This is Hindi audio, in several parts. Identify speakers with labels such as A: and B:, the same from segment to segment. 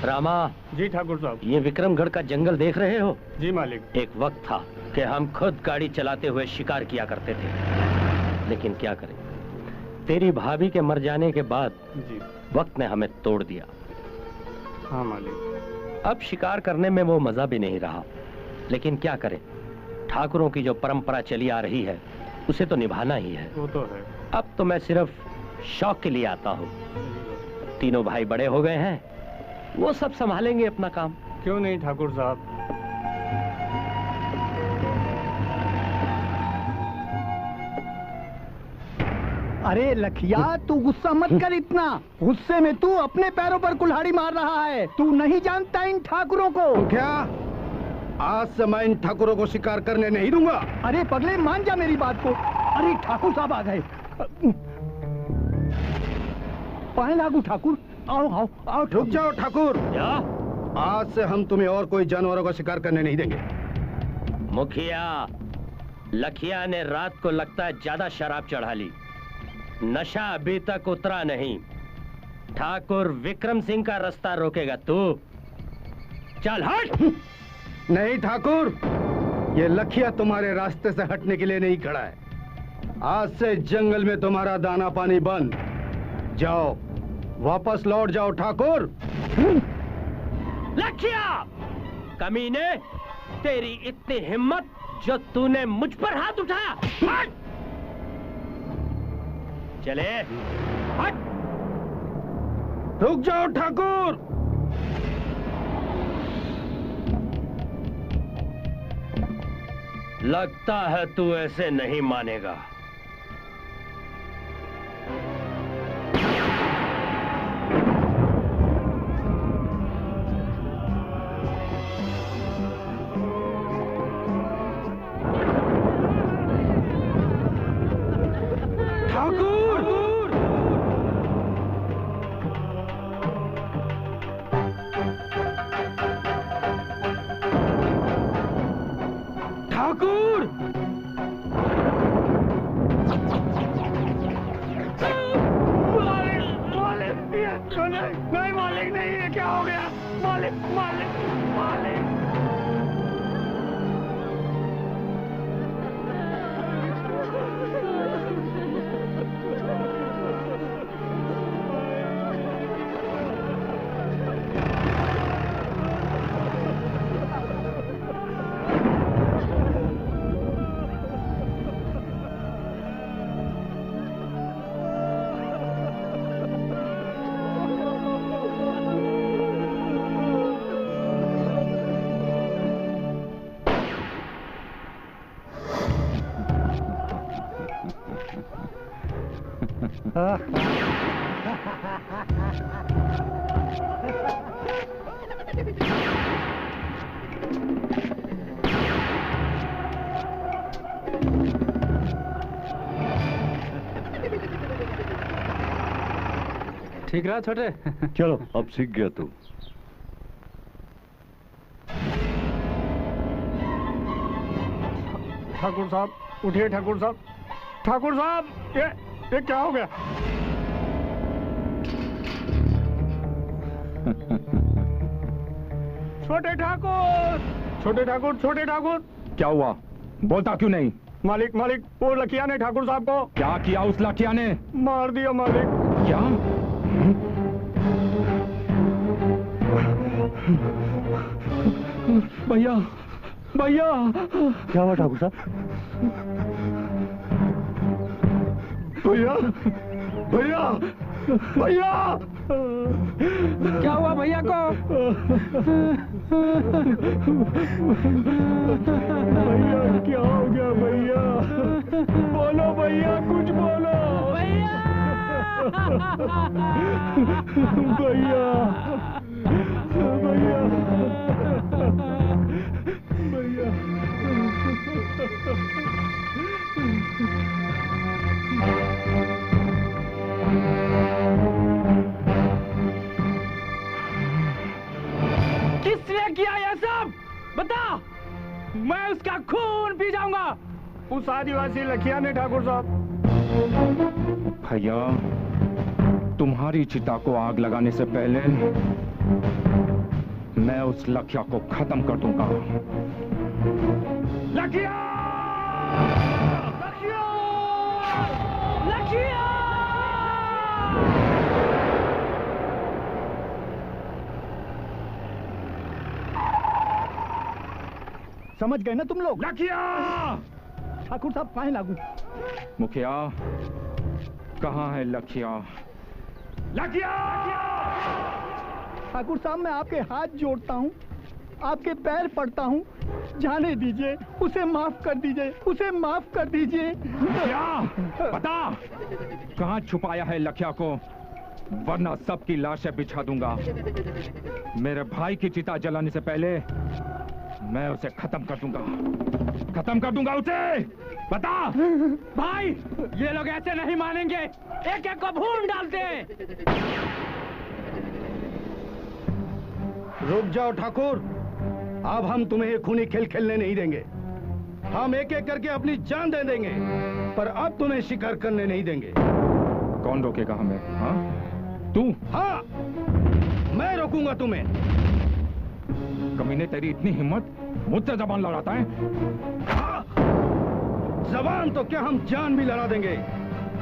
A: रामा।
B: जी ठाकुर साहब।
A: ये विक्रमगढ़ का जंगल देख रहे हो?
B: जी मालिक।
A: एक वक्त था कि हम खुद गाड़ी चलाते हुए शिकार किया करते थे, लेकिन क्या करें, तेरी भाभी के मर जाने के बाद
B: जी
A: वक्त ने हमें तोड़ दिया।
B: हाँ मालिक।
A: अब शिकार करने में वो मजा भी नहीं रहा, लेकिन क्या करें, ठाकुरों की जो परंपरा चली आ रही है उसे तो निभाना ही है।
B: वो तो है।
A: अब तो मैं सिर्फ शौक के लिए आता हूँ। तीनों भाई बड़े हो गए हैं, वो सब संभालेंगे अपना काम।
B: क्यों नहीं ठाकुर साहब।
C: अरे लखिया, तू गुस्सा मत कर इतना। गुस्से में तू अपने पैरों पर कुल्हाड़ी मार रहा है। तू नहीं जानता इन ठाकुरों को।
D: क्या? आज से मैं इन ठाकुरों को शिकार करने नहीं दूंगा।
C: अरे पगले, मान जा मेरी बात को। अरे ठाकुर साहब आ गए। पाए लागू ठाकुर। आओ आओ आओ।
D: रुक जाओ ठाकुर।
A: क्या?
D: आज से हम तुम्हें और कोई जानवरों का शिकार करने नहीं देंगे।
A: मुखिया, लखिया ने रात को लगता है ज्यादा शराब चढ़ा ली। नशा अभी तक उतरा नहीं। ठाकुर विक्रम सिंह का रास्ता रोकेगा तू? चल हट।
D: नहीं ठाकुर, ये लखिया तुम्हारे रास्ते से हटने के लिए नहीं खड़ा है। आज से जंगल में तुम्हारा दाना पानी बंद। जाओ, वापस लौट जाओ ठाकुर।
A: लखिया, कमीने, तेरी इतनी हिम्मत जो तूने मुझ पर हाथ उठाया। हट। चले हट।
D: रुक जाओ ठाकुर।
A: लगता है तू ऐसे नहीं मानेगा।
B: नहीं मालिक, नहीं। ये क्या हो गया? मालिक मालिक मालिक।
C: ठीक रहा छोटे।
E: चलो, अब सीख गया तू।
B: ठाकुर साहब उठिए। ठाकुर साहब, ठाकुर साहब, ये क्या हो गया? छोटे ठाकुर, छोटे ठाकुर, छोटे ठाकुर।
F: क्या हुआ? बोलता क्यों नहीं?
B: मालिक मालिक, वो लखिया ने ठाकुर साहब को।
F: क्या किया उस लखिया ने?
B: मार दिया मालिक।
F: क्या? भैया, भैया।
E: क्या हुआ ठाकुर साहब?
B: भैया, भैया, भैया।
C: क्या हुआ भैया को?
B: भैया क्या हो गया भैया? बोलो भैया, कुछ बोलो भैया। भैया, भैया, भैया।
C: किसने किया ये सब? बता, मैं उसका खून पी जाऊंगा।
B: उस आदिवासी लखिया ने ठाकुर साहब।
F: भैया, तुम्हारी चिता को आग लगाने से पहले मैं उस लखिया को खत्म कर दूंगा। लखिया! लखिया! लखिया!
C: समझ गए ना तुम लोग?
F: लखिया!
C: ठाकुर साहब कहाँ है लागू?
F: मुखिया, कहाँ है लखिया? लखिया!
C: ठाकुर साहब मैं आपके हाथ जोड़ता हूँ, आपके पैर पड़ता हूँ, जाने दीजिए, उसे माफ कर दीजिए, उसे माफ कर दीजिए।
F: क्या बता, कहाँ छुपाया है लखिया को, वरना सबकी लाशें बिछा दूंगा। मेरे भाई की चिता जलाने से पहले मैं उसे खत्म कर दूंगा उसे। बता
B: भाई, ये लोग ऐसे नहीं मानेंगे, एक एक को भून डालते हैं।
D: रुक जाओ ठाकुर, अब हम तुम्हें ये खूनी खेल खेलने नहीं देंगे। हम एक एक करके अपनी जान दे देंगे, पर अब तुम्हें शिकार करने नहीं देंगे।
F: कौन रोकेगा हमें? हाँ, तू?
D: हाँ, मैं रोकूंगा तुम्हें।
F: कमीने, तेरी इतनी हिम्मत, मुझसे जबान लड़ाता है?
D: हाँ, जबान तो क्या, हम जान भी लड़ा देंगे,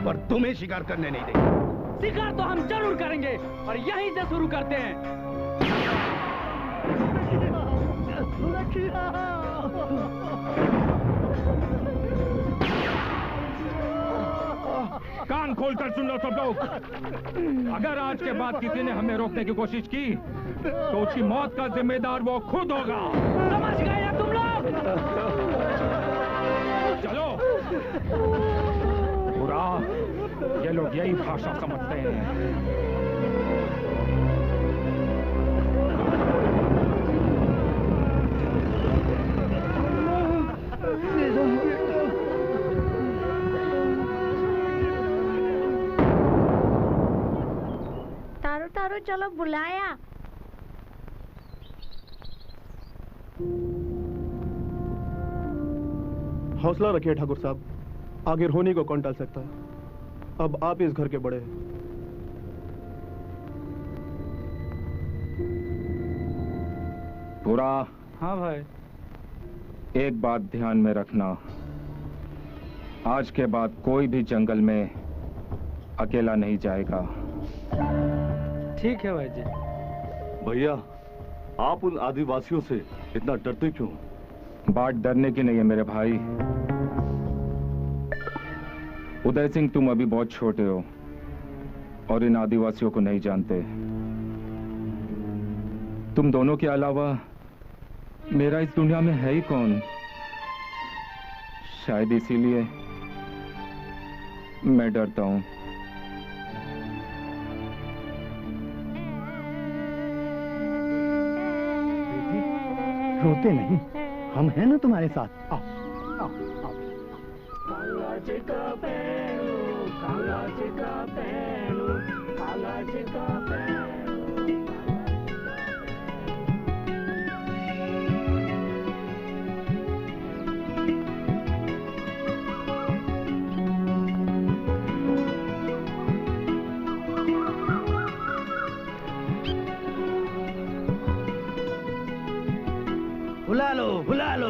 D: पर तुम्हें शिकार करने नहीं देंगे।
B: शिकार तो हम जरूर करेंगे, और यहीं से शुरू करते हैं।
F: कान खोलकर सुन लो सब लोग। अगर आज के बाद किसी ने हमें रोकने की कोशिश की तो उसकी मौत का जिम्मेदार वो खुद होगा।
B: समझ गए ना तुम लोग?
F: चलो। बुरा, ये लोग यही भाषा समझते हैं।
G: तारो तारो चलो बुलाया।
H: हौसला रखिए ठाकुर साहब, आगे रोनी को कौन टाल सकता है? अब आप इस घर के बड़े हैं।
F: पूरा।
B: हाँ भाई।
F: एक बात ध्यान में रखना, आज के बाद कोई भी जंगल में अकेला नहीं जाएगा।
B: ठीक है भाई जी।
E: भैया, आप उन आदिवासियों से इतना डरते क्यों?
F: बात डरने की नहीं है मेरे भाई। उदय सिंह, तुम अभी बहुत छोटे हो और इन आदिवासियों को नहीं जानते। तुम दोनों के अलावा मेरा इस दुनिया में है ही कौन? शायद इसीलिए मैं डरता हूं।
C: रोते नहीं, हम हैं ना तुम्हारे साथ। आओ, आओ, आओ।
A: बुला लो, बुला लो।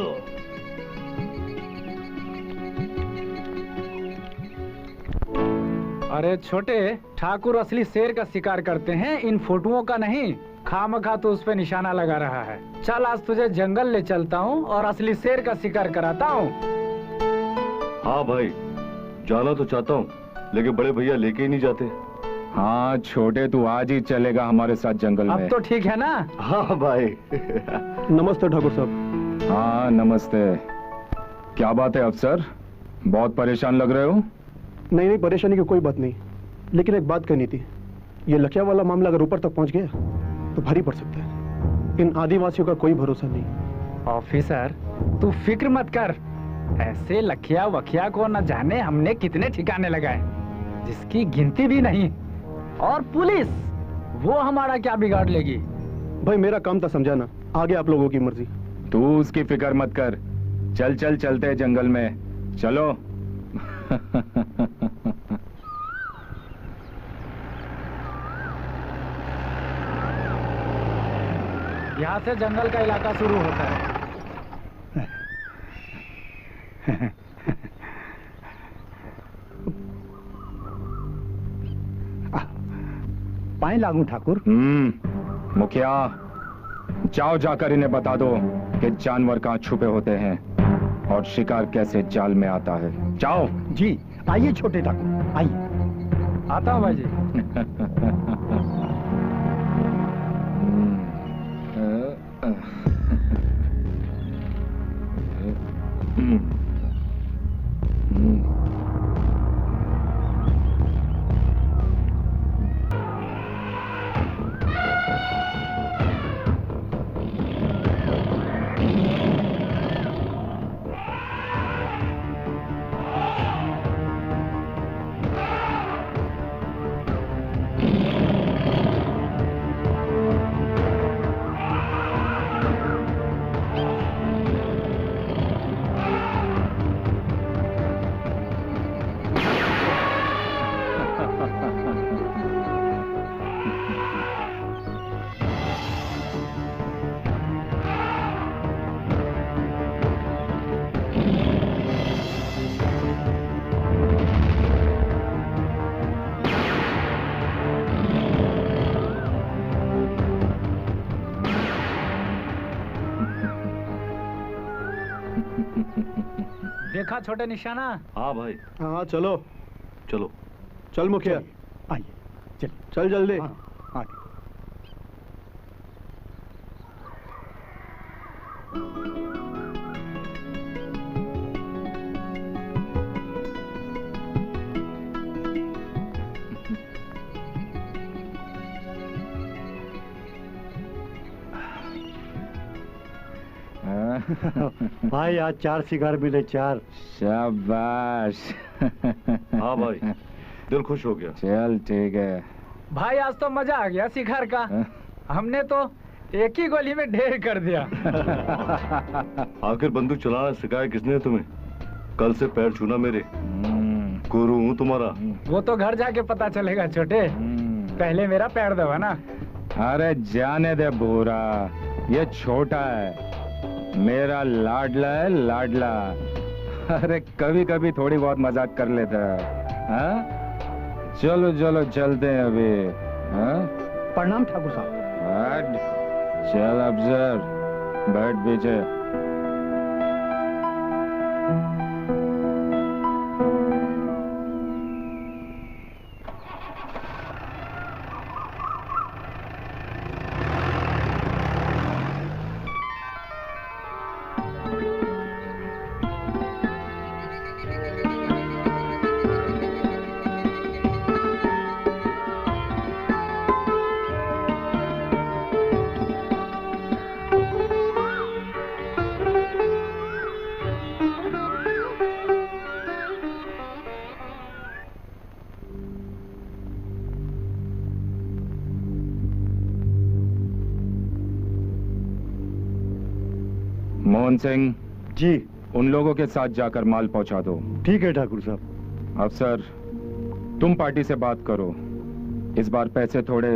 B: अरे छोटे, ठाकुर असली शेर का शिकार करते हैं, इन फोटोओं का नहीं। खामखा तो उस पे निशाना लगा रहा है। चल आज तुझे जंगल ले चलता हूँ और असली शेर का शिकार कराता हूँ।
E: हाँ भाई, जाना तो चाहता हूँ, लेकिन बड़े भैया लेके ही नहीं जाते।
F: हाँ छोटे, तू आज ही चलेगा हमारे साथ जंगल में।
B: अब तो ठीक है ना?
E: हाँ भाई।
H: नमस्ते ठाकुर साहब।
F: हाँ नमस्ते। क्या बात है अफसर, बहुत परेशान लग रहे हो?
H: नहीं नहीं, परेशानी की कोई बात नहीं, लेकिन एक बात कहनी थी। ये लखिया वाला मामला अगर ऊपर तक पहुंच गया तो भारी पड़ सकता है। इन आदिवासियों का कोई भरोसा नहीं।
B: ऑफिसर, तू फिक्र मत कर। ऐसे लखिया वखिया को न जाने हमने कितने ठिकाने लगाए, जिसकी गिनती भी नहीं। और पुलिस, वो हमारा क्या बिगाड़ लेगी?
H: भाई मेरा काम था समझाना, आगे आप लोगों की मर्जी।
F: तू उसकी फिक्र मत कर। चल चल चलते हैं जंगल में, चलो।
B: यहाँ से जंगल का इलाका शुरू होता है।
C: पाए लागू ठाकुर।
F: मुखिया, जाओ जाकर इन्हें बता दो कि जानवर कहाँ छुपे होते हैं और शिकार कैसे जाल में आता है। जाओ।
C: जी आइए छोटे ठाकुर, आइए।
B: आता हूँ भाई जी। देखा छोटे निशाना?
E: हाँ भाई।
H: हाँ चलो
E: चलो।
H: चल मुखिया,
C: आइए चल।
H: चल जल्दी।
C: हाँ, आगे।
D: भाई आज 4 सिगार मिले, 4।
F: शाबाश।
E: हाँ भाई, दिल खुश हो गया।
F: चल ठीक है
B: भाई, आज तो मजा आ गया शिकार का। हमने तो एक ही गोली में ढेर कर दिया।
E: आखिर बंदूक चलाना सिखाया किसने तुम्हें? कल से पैर छूना मेरे, गुरु हूँ तुम्हारा।
B: वो तो घर जाके पता चलेगा छोटे, पहले मेरा पैर दबा ना।
F: अरे जाने दे बूरा, ये छोटा है, मेरा लाडला है, लाडला। अरे कभी कभी थोड़ी बहुत मजाक कर लेता है। हाँ? चलो चलो चलते हैं अभी। हाँ?
C: प्रणाम ठाकुर साहब।
F: बैठ, चल अफसर, बैठ पीछे। मोहन सिंह
D: जी।
F: उन लोगों के साथ जाकर माल पहुंचा दो।
D: ठीक है ठाकुर साहब।
F: अफसर, तुम पार्टी से बात करो, इस बार पैसे थोड़े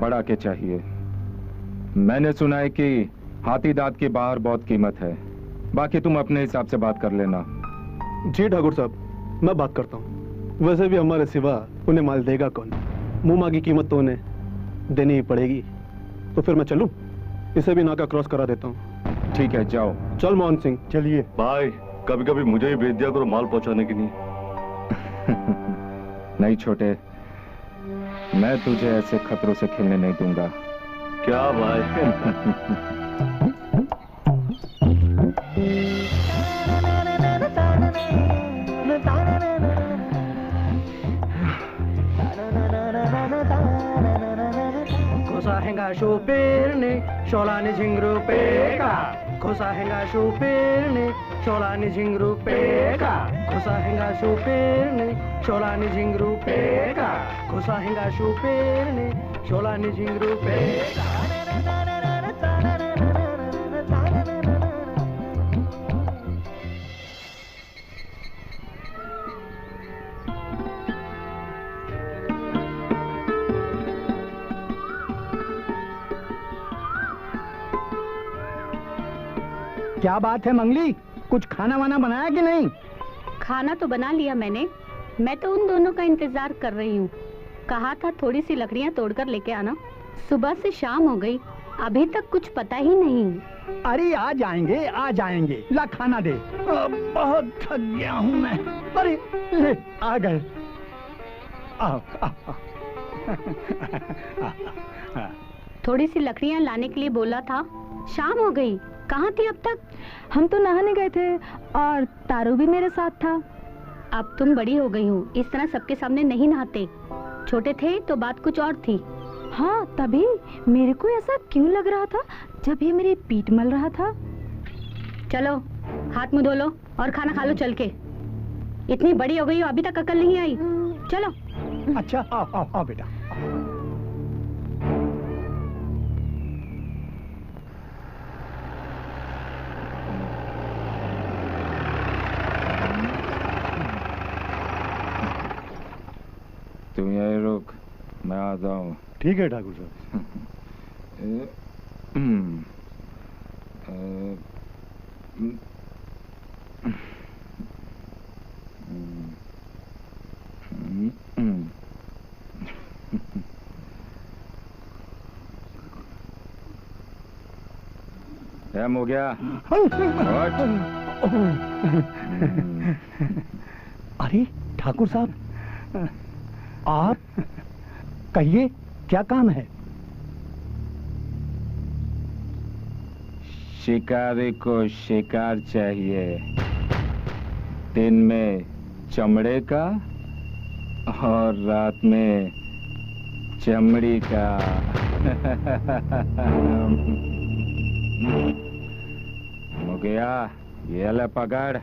F: बढ़ा के चाहिए। मैंने सुना है कि हाथी दांत की बाहर बहुत कीमत है, बाकी तुम अपने हिसाब से बात कर लेना।
H: जी ठाकुर साहब, मैं बात करता हूँ। वैसे भी हमारे सिवा उन्हें माल देगा कौन? मुंह मांगी कीमत तो उन्हें देनी ही पड़ेगी। तो फिर मैं चलूं? इसे भी नाका क्रॉस करा देता हूँ।
F: ठीक है, जाओ।
H: चल मोहन सिंह,
D: चलिए।
E: भाई, कभी कभी मुझे ही भेज दिया करो माल पहुंचाने के लिए।
F: नहीं छोटे, मैं तुझे ऐसे खतरों से खेलने नहीं दूंगा।
E: क्या भाई?
I: Henga shupirni, sholani jingru peka. Kosa henga shupirni, sholani jingru peka. Kosa henga shupirni, sholani jingru peka. Kosa henga shupirni, sholani jingru peka.
C: क्या बात है मंगली, कुछ खाना वाना बनाया कि नहीं?
J: खाना तो बना लिया मैंने। मैं तो उन दोनों का इंतजार कर रही हूँ। कहा था थोड़ी सी लकड़ियाँ तोड़कर लेके आना। सुबह से शाम हो गई, अभी तक कुछ पता ही नहीं।
C: अरे आ जाएंगे। ला खाना दे। बहुत थक गया हूँ मैं। अरे ले आ गए। आओ।
J: थोड़ी सी लकड़ियाँ लाने के लिए बोला था, शाम हो गई। कहाँ थी अब तक?
K: हम तो नहाने गए थे और तारू भी मेरे साथ था।
J: अब तुम बड़ी हो गई हो, इस तरह सबके सामने नहीं नहाते। छोटे थे तो बात कुछ और थी।
K: हाँ, तभी मेरे को ऐसा क्यों लग रहा था जब ये मेरी पीठ मल रहा था।
J: चलो हाथ मुंह धो लो और खाना खा लो चल के। इतनी बड़ी हो गई हो, अभी तक अकल नहीं आई। चलो।
C: अच्छा आओ बेटा।
F: तुम यही रुक, मैं आता हूँ।
D: ठीक है ठाकुर साहब।
F: हो गया।
C: अरे ठाकुर साहब, आप कहिए क्या काम है?
F: शिकारी को शिकार चाहिए, दिन में चमड़े का और रात में चमड़ी का। मुखिया, ये ले पकड़।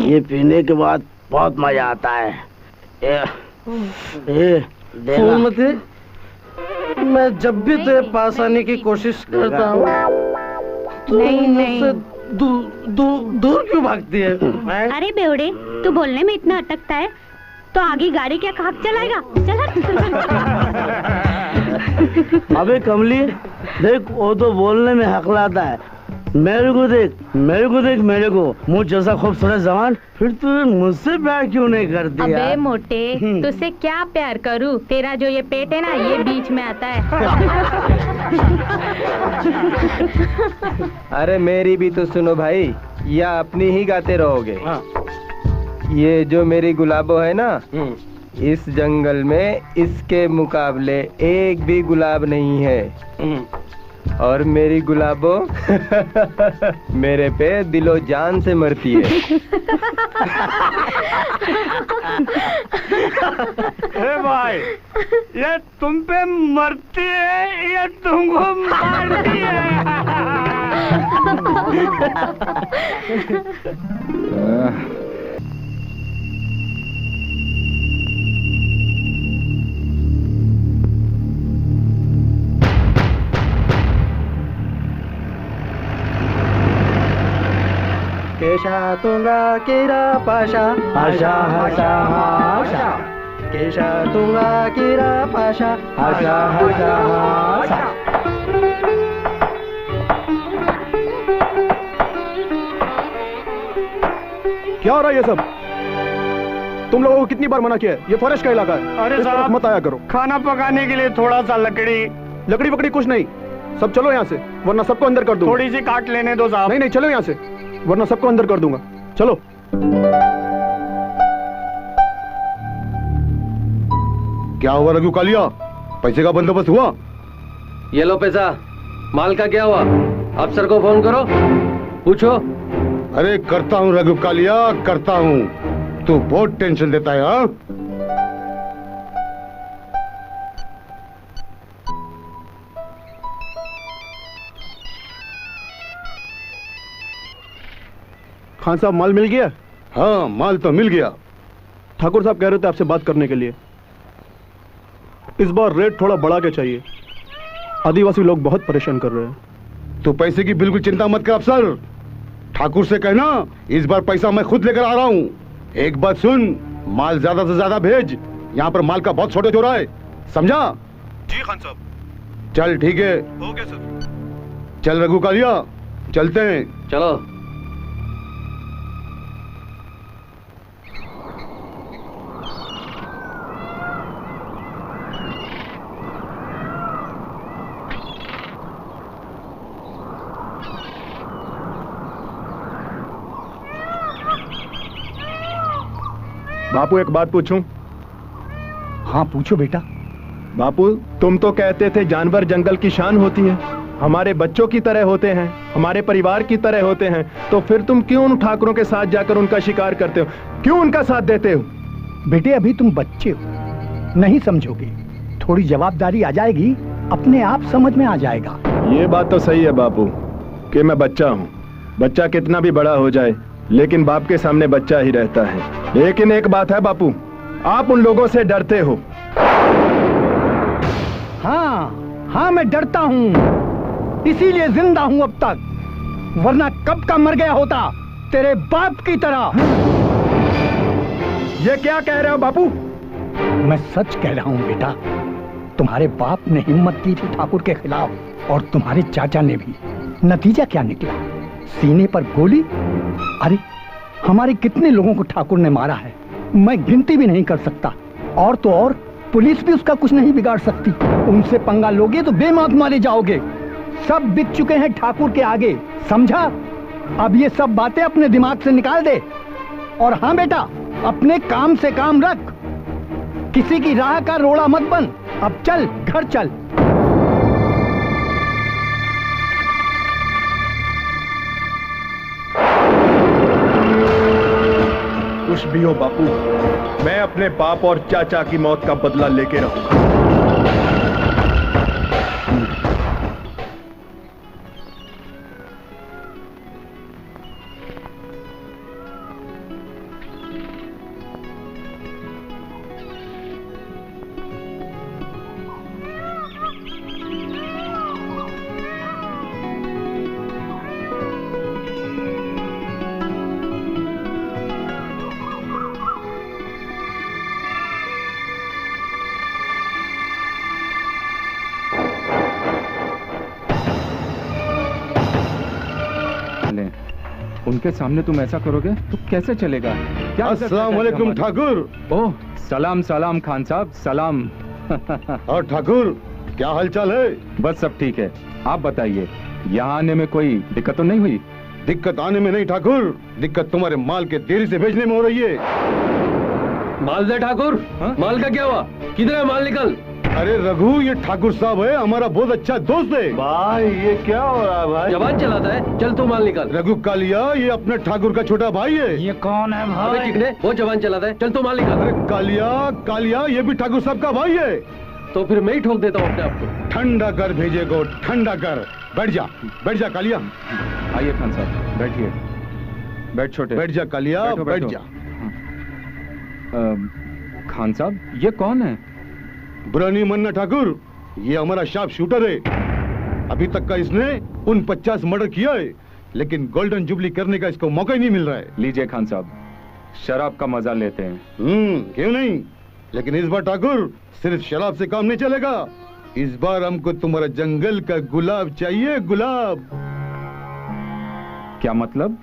I: ये पीने के बाद बहुत मजा आता है। फूल मते, मैं जब भी तेरे पास आने की कोशिश करता हूँ तो मुझसे दूर क्यों भागती है?
J: अरे बेवड़े, तू बोलने में इतना अटकता है तो आगे गाड़ी क्या कहाँ चलाएगा? चल।
I: अबे कमली, देख वो तो बोलने में हकलाता है। मेरे को मुझ जैसा खूबसूरत जवान, फिर तू मुझसे प्यार क्यों नहीं करती?
J: अबे मोटे, तुझसे क्या प्यार करूं? तेरा जो ये पेट है ना, ये बीच में आता है।
L: अरे मेरी भी तो सुनो भाई, या अपनी ही गाते रहोगे? ये जो मेरी गुलाबो है ना, इस जंगल में इसके मुकाबले एक भी गुलाब नहीं है। और मेरी गुलाबो मेरे पे दिलो जान से मरती है।
I: अरे भाई, ये तुम पे मरती है या तुमको मारती है? केशा तुंगा कीरा पाशा आशा आशा आशा। केशा तुंगा कीरा पाशा आशा आशा आशा।
H: क्या हो रहा है ये सब? तुम लोगों को कितनी बार मना किया है? ये फॉरेस्ट का इलाका है।
I: अरे साहब,
H: मत आया करो।
I: खाना पकाने के लिए थोड़ा सा
H: लकड़ी वकड़ी कुछ नहीं, सब चलो यहाँ से, वरना सबको अंदर कर दूंगा।
I: थोड़ी सी काट लेने दो साहब।
H: नहीं चलो यहाँ से, वरना सबको अंदर कर दूंगा। चलो।
D: क्या हुआ रघु कालिया, पैसे का बंदोबस्त हुआ?
L: ये लो पैसा। माल का क्या हुआ? अफसर को फोन करो, पूछो।
D: अरे करता हूँ रघु कालिया, करता हूँ। तू बहुत टेंशन देता है। हाँ,
H: खान साहब, माल मिल गया?
D: हाँ, माल तो मिल गया।
H: ठाकुर साहब कह रहे थे आपसे बात करने के लिए। इस बार रेट थोड़ा बढ़ा के चाहिए। आदिवासी लोग बहुत परेशान कर रहे हैं।
D: तो पैसे की बिल्कुल चिंता मत कर अफसर। ठाकुर से कहना इस बार पैसा मैं खुद लेकर आ रहा हूँ। एक बात सुन, माल ज्यादा से ज्यादा भेज, यहाँ पर माल का बहुत शॉर्टेज हो रहा है, समझा?
H: जी खान साहब।
D: चल ठीक है।
H: Okay sir.
D: चल रघु कालिया, चलते हैं।
A: चलो।
M: बापू एक बात पूछूं?
C: हाँ पूछो बेटा।
M: बापू तुम तो कहते थे जानवर जंगल की शान होती है, हमारे बच्चों की तरह होते हैं, हमारे परिवार की तरह होते हैं, तो फिर तुम क्यों उन ठाकुरों के साथ जाकर उनका शिकार करते हो, क्यों उनका साथ देते हो?
C: बेटे अभी तुम बच्चे हो, नहीं समझोगे, थोड़ी जवाबदारी आ जाएगी, अपने आप समझ में आ जाएगा।
M: ये बात तो सही है बापू कि मैं बच्चा हूँ, बच्चा कितना भी बड़ा हो जाए लेकिन बाप के सामने बच्चा ही रहता है। लेकिन एक बात है बापू, आप उन लोगों से डरते हो।
C: हाँ मैं डरता हूँ, इसीलिए जिंदा हूँ अब तक, वरना कब का मर गया होता तेरे बाप की तरह।
M: ये क्या कह रहे हो बापू?
C: मैं सच कह रहा हूँ बेटा, तुम्हारे बाप ने हिम्मत की थी ठाकुर के खिलाफ और तुम्हारे चाचा ने भी। नतीजा क्या निकला? सीने पर गोली। अरे हमारे कितने लोगों को ठाकुर ने मारा है, मैं गिनती भी नहीं कर सकता। और तो और पुलिस भी उसका कुछ नहीं बिगाड़ सकती। उनसे पंगा लोगे तो बेमौत मारे जाओगे। सब बिक चुके हैं ठाकुर के आगे, समझा? अब ये सब बातें अपने दिमाग से निकाल दे। और हाँ बेटा, अपने काम से काम रख, किसी की राह का रोड़ा मत बन। अब चल घर चल।
M: कुछ भी हो बापू, मैं अपने बाप और चाचा की मौत का बदला लेके रहूंगा।
F: उनके सामने तुम ऐसा करोगे तो कैसे चलेगा? क्या?
D: अस्सलाम वालेकुम ठाकुर।
F: ओह सलाम सलाम खान साहब, सलाम।
D: और ठाकुर क्या हालचाल है?
F: बस सब ठीक है, आप बताइए, यहाँ आने में कोई दिक्कत तो नहीं हुई?
D: दिक्कत आने में नहीं ठाकुर, दिक्कत तुम्हारे माल के देरी से भेजने में हो रही है।
A: माल दे ठाकुर। माल का क्या हुआ? किधर है माल? निकल।
D: अरे रघु, ये ठाकुर साहब है, हमारा बहुत अच्छा दोस्त है।
E: भाई ये क्या हो रहा है भाई?
A: जवान चलाता है, चल तू माल निकाल।
D: रघु कालिया, ये अपने ठाकुर का छोटा भाई है।
B: ये कौन है भाई?
A: चिकने, वो जवान चलाता है, चल तू माल निकाल।
D: अरे कालिया कालिया, ये भी ठाकुर साहब का भाई है।
A: तो फिर मैं ही ठोक देता हूँ अपने आप को।
D: ठंडा कर भेजेगो, ठंडा कर। बैठ जा कालिया।
F: आइए खान साहब, बैठिए। बैठ छोटे।
D: बैठ जा कालिया, बैठ जा।
F: खान साहब, ये कौन है?
D: बुरा नहीं मानना ठाकुर, ये हमारा शार्प शूटर है। अभी तक का इसने उन 50 मर्डर किया है, लेकिन गोल्डन जुबली करने का इसको मौका ही नहीं मिल रहा है।
F: लीजिए खान साहब, शराब का मजा लेते हैं।
D: क्यों नहीं, लेकिन इस बार ठाकुर सिर्फ शराब से काम नहीं चलेगा। इस बार हमको तुम्हारा जंगल का गुलाब चाहिए, गुलाब।
F: क्या मतलब?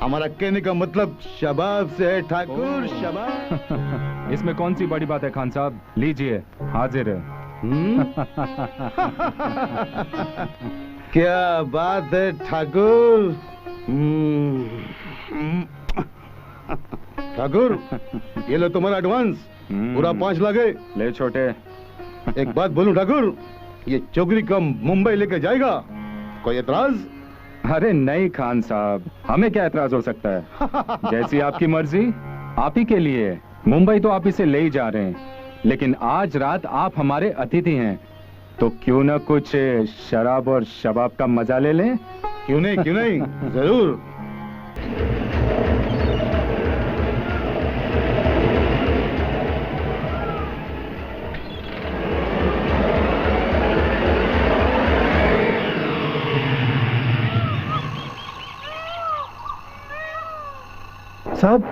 D: हमारा कहने का मतलब शबाब से है ठाकुर, शबाब।
F: इसमें कौन सी बड़ी बात है खान साहब, लीजिए, हाजिर है।
D: क्या बात है ठाकुर। ठाकुर, ये लो तुम्हारा एडवांस, पूरा 5 लाख है।
F: ले छोटे।
D: एक बात बोलूं ठाकुर, ये चौकरी का मुंबई लेके जाएगा, कोई एतराज?
F: अरे नहीं खान साहब, हमें क्या एतराज हो सकता है? जैसी आपकी मर्जी, आप ही के लिए। मुंबई तो आप इसे ले ही जा रहे हैं, लेकिन आज रात आप हमारे अतिथि हैं, तो क्यों न कुछ शराब और शबाब का मजा ले लें?
D: क्यों नहीं, जरूर।
M: साहब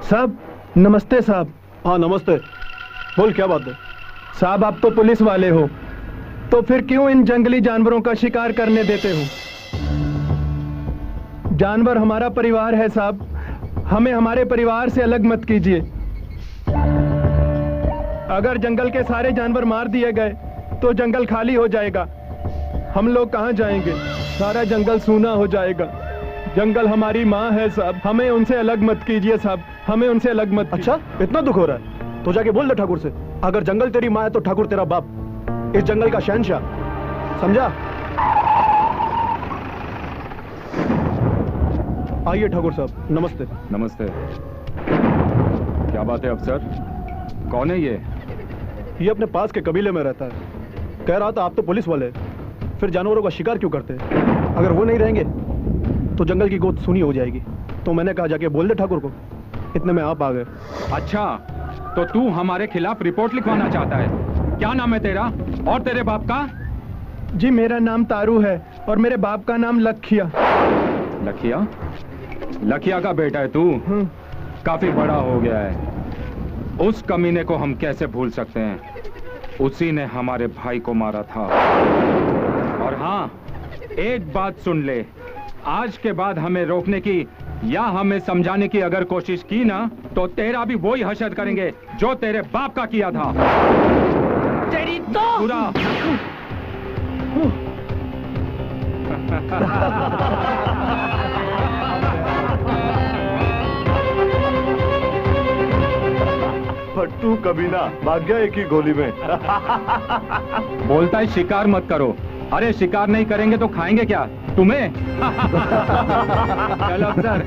M: साहब नमस्ते साहब।
H: हाँ नमस्ते, बोल क्या बात है?
M: साहब आप तो पुलिस वाले हो, तो फिर क्यों इन जंगली जानवरों का शिकार करने देते हो? जानवर हमारा परिवार है साहब, हमें हमारे परिवार से अलग मत कीजिए। अगर जंगल के सारे जानवर मार दिए गए तो जंगल खाली हो जाएगा, हम लोग कहां जाएंगे? सारा जंगल सूना हो जाएगा। जंगल हमारी माँ है साहब, हमें उनसे अलग मत कीजिए साहब, हमें उनसे अलग मत।
H: अच्छा इतना दुख हो रहा है तो जाके बोल दे ठाकुर से, अगर जंगल तेरी माँ है तो ठाकुर तेरा बाप, इस जंगल का शहंशाह, समझा? आइए ठाकुर साहब, नमस्ते।
F: नमस्ते। क्या बात है अफसर, कौन है ये?
H: ये अपने पास के कबीले में रहता है। कह रहा था आप तो पुलिस वाले, फिर जानवरों का शिकार क्यों करते हैं? अगर वो नहीं रहेंगे तो जंगल की गोद सूनी हो जाएगी, तो मैंने कहा जाके बोल दे ठाकुर को। इतने में आप आ गए।
F: अच्छा, तो तू हमारे खिलाफ रिपोर्ट लिखवाना चाहता है? क्या नाम है तेरा और तेरे बाप का?
M: जी मेरा नाम तारू है और मेरे बाप का नाम लखिया।
F: लखिया? लखिया का बेटा है तू? काफी बड़ा हो गया है। उस कमीने को हम कैसे भूल सकते हैं, उसी ने हमारे भाई को मारा था। और हाँ, एक बात सुन ले, आज के बाद हमें रोकने की या हमें समझाने की अगर कोशिश की ना, तो तेरा भी वही हशर करेंगे जो तेरे बाप का किया था।
I: तेरी तो
F: पूरा
E: फट्टू कमीना भाग गया एक ही गोली में।
F: बोलता है शिकार मत करो। अरे शिकार नहीं करेंगे तो खाएंगे क्या तुम्हें? चलो अफसर।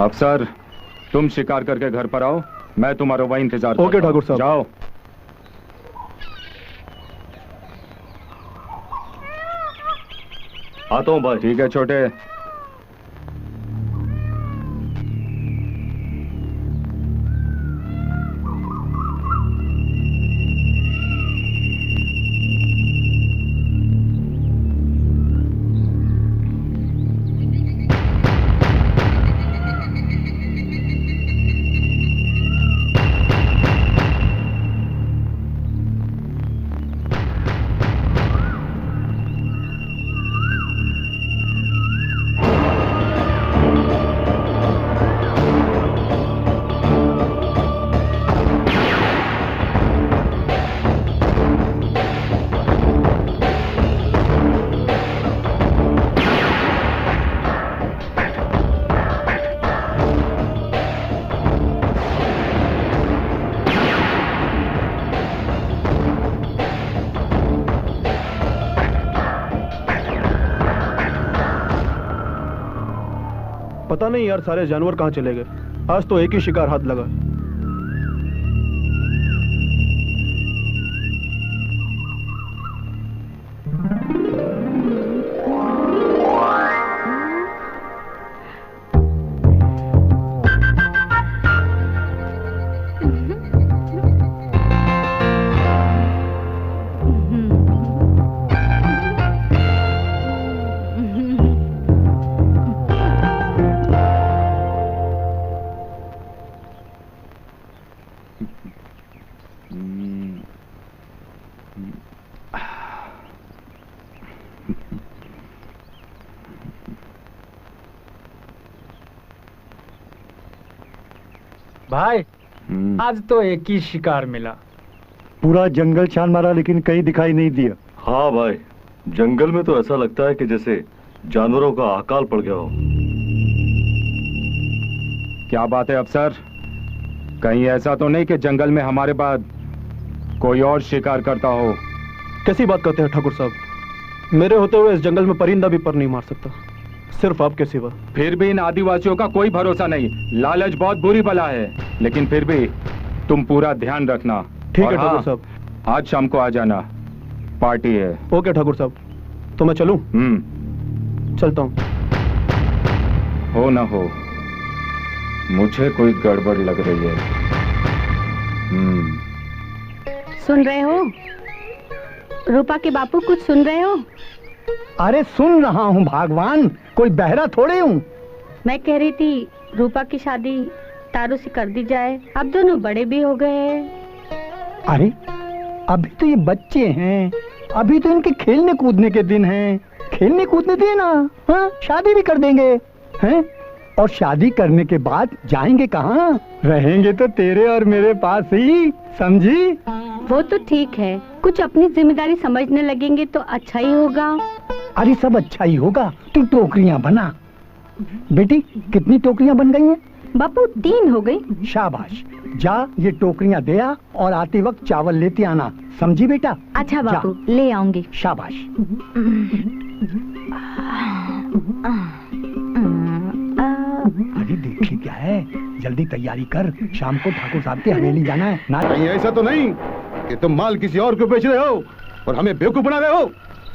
F: अफसर, तुम शिकार करके घर पर आओ, मैं तुम्हारा वही इंतजार करता हूं।
H: ओके ठाकुर साहब।
F: जाओ।
E: आता हूँ भाई।
F: ठीक है छोटे।
H: पता नहीं यार सारे जानवर कहाँ चले गए। आज तो एक ही शिकार हाथ लगा।
B: भाई आज तो एक ही शिकार मिला।
E: पूरा जंगल छान मारा लेकिन कहीं दिखाई नहीं दिया। हाँ भाई, जंगल में तो ऐसा लगता है कि जैसे जानवरों का अकाल पड़ गया हो।
F: क्या बात है अफसर, कहीं ऐसा तो नहीं कि जंगल में हमारे बाद कोई और शिकार करता हो।
H: कैसी बात करते हैं ठाकुर साहब? मेरे होते हुए इस जंगल में परिंदा भी पर नहीं मार सकता, सिर्फ आपके सिवा।
F: फिर भी इन आदिवासियों का कोई भरोसा नहीं। लालच बहुत बुरी बला है, लेकिन फिर भी तुम पूरा ध्यान रखना।
H: ठीक है ठाकुर साहब।
F: आज शाम को आ जाना, पार्टी है।
H: ओके ठाकुर साहब, तो मैं चलूं? चलता हूं।
F: हो ना हो, मुझे कोई गड़बड़ लग रही है।
J: सुन रहे हो रूपा के बापू, कुछ सुन रहे हो?
C: अरे सुन रहा हूँ भगवान, कोई बहरा थोड़े हूँ।
J: मैं कह रही थी रूपा की शादी तारू से कर दी जाए, अब दोनों बड़े भी हो गए हैं।
C: अरे अभी तो ये बच्चे हैं, अभी तो इनके खेलने कूदने के दिन हैं। खेलने कूदने दिए ना, हाँ शादी भी कर देंगे हैं। और शादी करने के बाद जाएंगे कहाँ? रहेंगे तो तेरे और मेरे पास ही, समझी?
J: वो तो ठीक है, कुछ अपनी जिम्मेदारी समझने लगेंगे तो अच्छा ही होगा।
C: अरे सब अच्छा ही होगा, तू टोकरियां बना। बेटी कितनी टोकरियां बन गई हैं?
K: बापू 3 हो गई।
C: शाबाश, जा ये टोकरियां दे आ और आते वक्त चावल लेते आना, समझी बेटा?
K: अच्छा बापू, ले आऊंगी।
C: शाबाश। अरे देखिए क्या है, जल्दी तैयारी कर, शाम को ठाकुर साहब की हवेली जाना है ना।
D: नहीं ऐसा तो नहीं कि तुम माल किसी और को बेच रहे हो और हमें बेवकूफ बना रहे हो?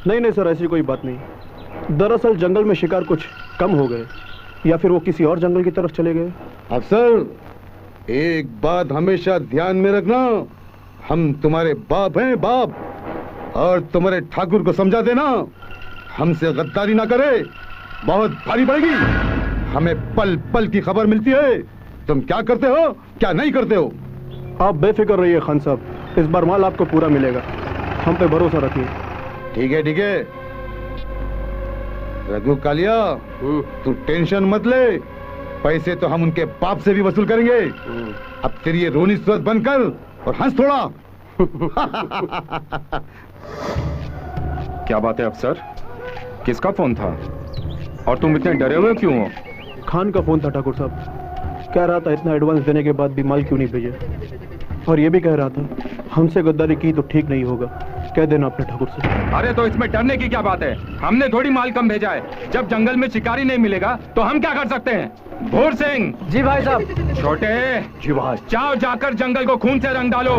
H: नहीं नहीं सर, ऐसी कोई बात नहीं। दरअसल जंगल में शिकार कुछ कम हो गए, या फिर वो किसी और जंगल की तरफ चले गए।
D: अफसर एक बात हमेशा ध्यान में रखना, हम तुम्हारे बाप हैं, बाप। और तुम्हारे ठाकुर को समझा देना हमसे गद्दारी ना करे, बहुत भारी पड़ेगी। हमें पल पल की खबर मिलती है, तुम क्या करते हो क्या नहीं करते हो।
H: आप बेफिक्र रहिए खान साहब, इस बार माल आपको पूरा मिलेगा, हम पे भरोसा रखिए।
D: ठीक है ठीक है रघु कालिया, तू टेंशन मत ले, पैसे तो हम उनके बाप से भी वसूल करेंगे। अब तेरी ये रोनी सूरत बनकर और हंस थोड़ा।
F: क्या बात है अफसर, किसका फोन था और तुम इतने डरे हुए क्यों हो?
H: खान का फोन था ठाकुर साहब, कह रहा था इतना एडवांस देने के बाद भी माल क्यों नहीं भेजे, और ये भी कह रहा था हमसे गद्दारी की तो ठीक नहीं होगा, कह देना अपने ठाकुर से।
F: अरे तो इसमें डरने की क्या बात है, हमने थोड़ी माल कम भेजा है। जब जंगल में शिकारी नहीं मिलेगा तो हम क्या कर सकते हैं? भोर सिंह।
B: जी भाई साहब।
F: छोटे।
C: जी भाई।
F: जाओ जाकर जंगल को खून से रंग डालो,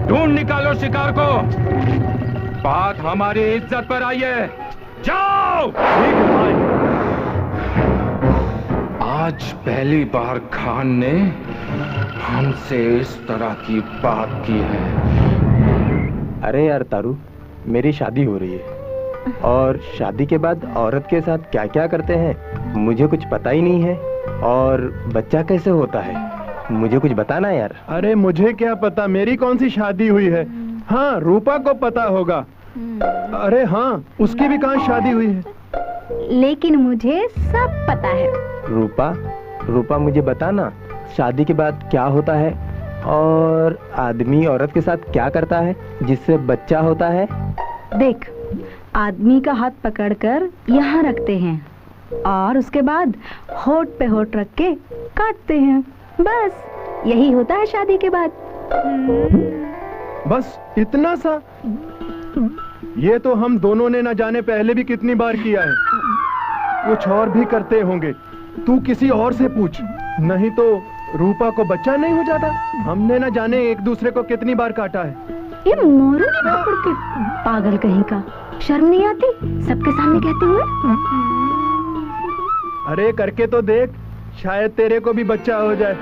F: ढूंढ निकालो शिकार को। बात हमारी इज्जत पर आई है, जाओ।
C: ठीक है भाई।
F: आज पहली बार खान ने हमसे इस तरह की बात की है।
L: अरे यार तारू, मेरी शादी हो रही है और शादी के बाद औरत के साथ क्या क्या करते हैं मुझे कुछ पता ही नहीं है, और बच्चा कैसे होता है मुझे कुछ बताना यार।
M: अरे मुझे क्या पता, मेरी कौन सी शादी हुई है। हाँ रूपा को पता होगा। अरे हाँ, उसकी भी कहाँ शादी हुई है।
K: लेकिन मुझे सब पता है।
L: रूपा मुझे बताना, शादी के बाद क्या होता है और आदमी औरत के साथ क्या करता है जिससे बच्चा होता है।
K: देख, आदमी का हाथ पकड़कर यहाँ रखते हैं और उसके बाद होठ पे होठ रख के काटते हैं, बस यही होता है शादी के बाद।
M: बस इतना सा? ये तो हम दोनों ने न जाने पहले भी कितनी बार किया है। कुछ और भी करते होंगे, तू किसी और से पूछ, नहीं तो रूपा को बच्चा नहीं हो जाता। हमने न जाने एक दूसरे को कितनी बार काटा है।
K: ये मोरू ने पकड़ के, पागल कहीं का, शर्म नहीं आती सबके सामने कहते हुए।
M: अरे करके तो देख, शायद तेरे को भी बच्चा हो जाए।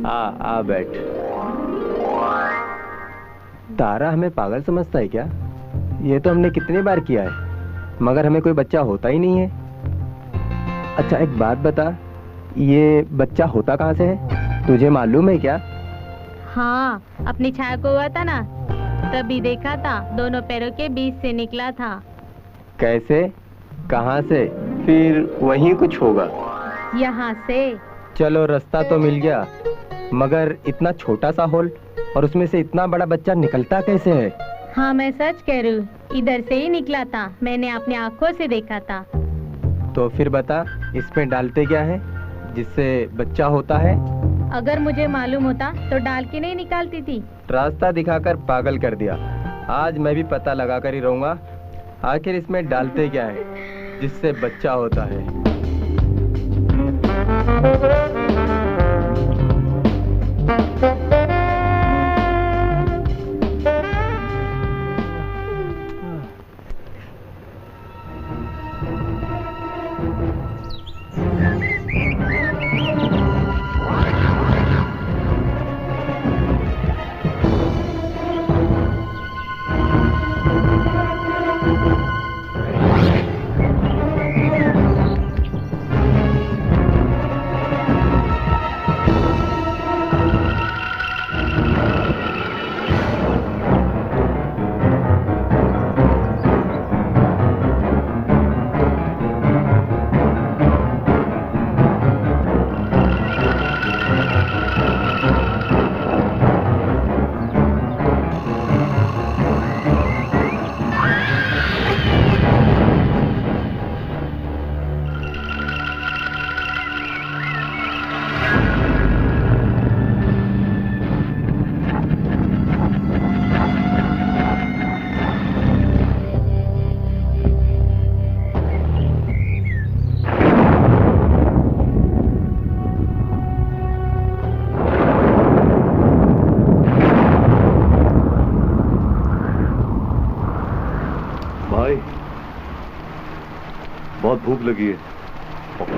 L: आ बैठ। तारा हमें पागल समझता है क्या? ये तो हमने कितनी बार किया है मगर हमें कोई बच्चा होता ही नहीं है। अच्छा एक बात बता, ये बच्चा होता कहाँ से है, तुझे मालूम है क्या?
G: हाँ, अपनी छाया को हुआ था ना, तभी देखा था, दोनों पैरों के बीच से निकला था।
L: कैसे, कहाँ से? फिर वहीं कुछ होगा।
G: यहाँ से।
L: चलो रास्ता तो मिल गया, मगर इतना छोटा सा होल और उसमें से इतना बड़ा बच्चा निकलता कैसे है?
G: हाँ मैं सच कह रही हूँ, इधर से ही निकला था, मैंने अपनी आँखों से देखा था।
L: तो फिर बता, इसमें डालते क्या है? जिससे बच्चा होता है?
G: अगर मुझे मालूम होता तो डाल के नहीं निकालती थी।
L: रास्ता दिखाकर पागल कर दिया। आज मैं भी पता लगा कर ही रहूंगा आखिर इसमें डालते क्या है जिससे बच्चा होता है।
E: बहुत भूख लगी है।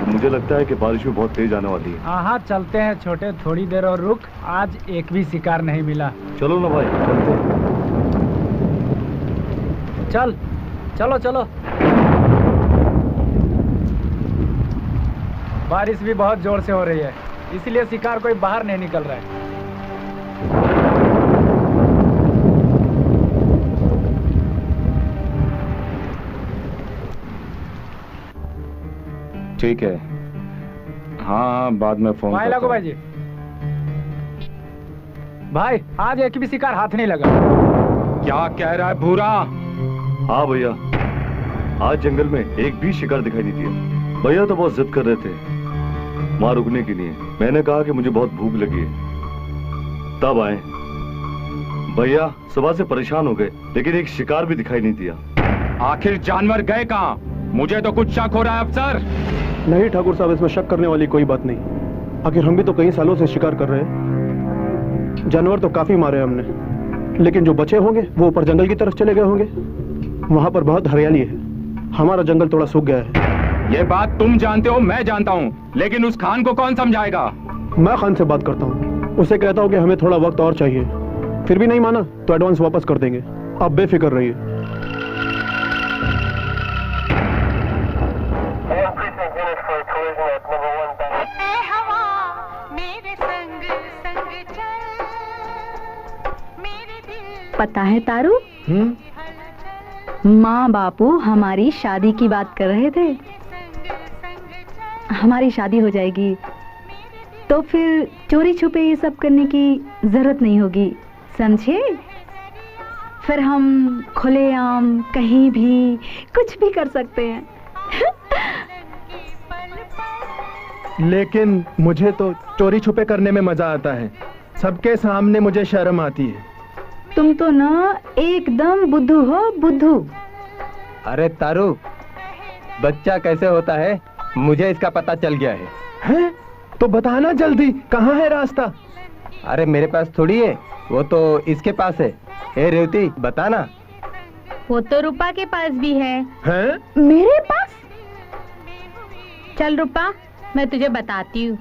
E: मुझे लगता है कि बारिश भी बहुत तेज आने वाली है।
B: हाँ चलते हैं छोटे, थोड़ी देर और रुक। आज एक भी शिकार नहीं मिला।
E: चलो ना भाई, चलते हैं।
B: चल चलो चलो। बारिश भी बहुत जोर से हो रही है, इसलिए शिकार कोई बाहर नहीं निकल रहा है।
F: ठीक है। हाँ बाद में फोन
B: भाई लगो भाई जी। भाई आज एक भी शिकार हाथ नहीं लगा।
F: क्या कह रहा है भूरा?
E: हाँ भैया, आज जंगल में एक भी शिकार दिखाई नहीं दिया। भैया तो बहुत जिद कर रहे थे वहां रुकने के लिए। मैंने कहा कि मुझे बहुत भूख लगी है, तब आए। भैया सुबह से परेशान हो गए, लेकिन एक शिकार भी दिखाई नहीं दिया।
F: आखिर जानवर गए कहाँ? मुझे तो कुछ शक हो रहा है अफसर।
H: नहीं ठाकुर साहब, इसमें शक करने वाली कोई बात नहीं। आखिर हम भी तो कई सालों से शिकार कर रहे हैं। जानवर तो काफी मारे हमने, लेकिन जो बचे होंगे वो ऊपर जंगल की तरफ चले गए होंगे। वहां पर बहुत हरियाली है। हमारा जंगल थोड़ा सूख गया है।
F: ये बात तुम जानते हो, मैं जानता हूँ, लेकिन उस खान को कौन समझाएगा?
H: मैं खान से बात करता हूँ, उसे कहता हूँ कि हमें थोड़ा वक्त और चाहिए। फिर भी नहीं माना तो एडवांस वापस कर देंगे। आप बेफिक्र रहिए।
K: पता है तारू, माँ बापू हमारी शादी की बात कर रहे थे। हमारी शादी हो जाएगी तो फिर चोरी छुपे ये सब करने की जरूरत नहीं होगी, समझे? फिर हम खुलेआम कहीं भी कुछ भी कर सकते हैं।
M: लेकिन मुझे तो चोरी छुपे करने में मजा आता है। सबके सामने मुझे शर्म आती है।
K: तुम तो ना एकदम बुद्धू हो, बुद्धू।
L: अरे तारू, बच्चा कैसे होता है मुझे इसका पता चल गया है।
M: हैं? तो बताना जल्दी, कहाँ है रास्ता?
L: अरे मेरे पास थोड़ी है, वो तो इसके पास है। ए रेवती, बताना।
G: वो तो रूपा के पास भी है।
M: हैं?
K: मेरे पास?
G: चल रूपा, मैं तुझे बताती हूँ।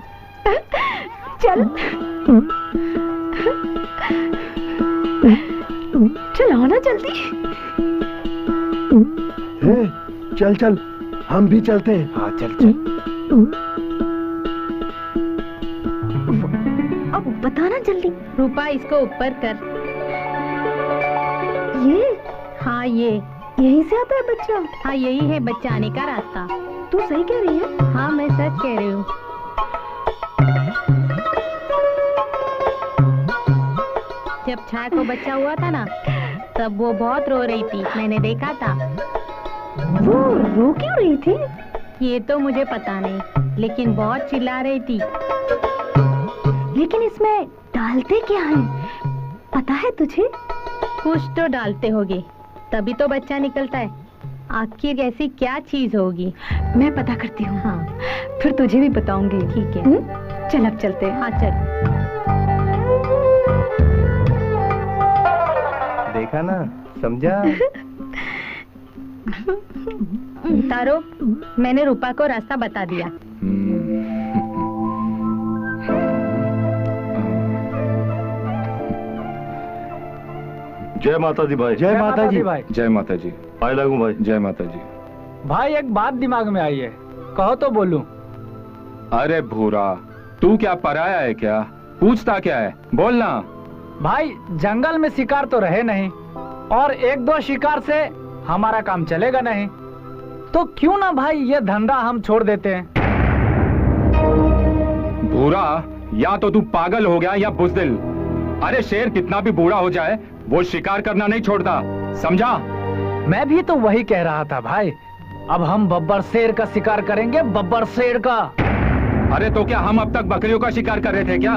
K: चल चलो ना जल्दी।
M: चल चल, हम भी चलते हैं।
L: हाँ चल चल।
K: अब बताना जल्दी।
G: रूपा इसको ऊपर कर।
K: ये?
G: हाँ ये
K: यहीं से आता है बच्चा?
G: हाँ यही है बच्चा आने का रास्ता।
K: तू सही कह रही है?
G: हाँ मैं सच कह रही हूँ। जब छाया को बच्चा हुआ था ना, तब वो बहुत रो रही थी, मैंने देखा था।
K: वो रो क्यों रही थी?
G: ये तो मुझे पता नहीं, लेकिन बहुत चिल्ला रही थी।
K: लेकिन इसमें डालते क्या है पता है तुझे?
G: कुछ तो डालते होगे, तभी तो बच्चा निकलता है। आखिर ऐसी क्या चीज होगी?
K: मैं पता करती हूँ।
G: हाँ,
K: फिर तुझे भी बताऊंगी।
G: ठीक है।
K: चल अब चलते हैं।
G: हाँ चल।
L: देखा ना, समझा?
G: तारो, मैंने रूपा को रास्ता बता दिया।
E: जय माता दी भाई।
B: जय माता दी भाई।
F: जय माता जी।
E: आए लागू भाई।
F: जय माता जी।
B: भाई एक बात दिमाग में आई है, कहो तो बोलूं।
F: अरे भूरा, तू क्या पराया है क्या? पूछता क्या है, बोलना।
B: भाई जंगल में शिकार तो रहे नहीं, और एक दो शिकार से हमारा काम चलेगा नहीं, तो क्यों ना भाई ये धंधा हम छोड़ देते हैं।
F: भूरा, या तो तू पागल हो गया या बुज़दिल। अरे शेर कितना भी बूढ़ा हो जाए, वो शिकार करना नहीं छोड़ता, समझा?
B: मैं भी तो वही कह रहा था भाई। अब हम बब्बर शेर का शिकार करेंगे, बब्बर शेर का।
F: अरे तो क्या हम अब तक बकरियों का शिकार कर रहे थे क्या?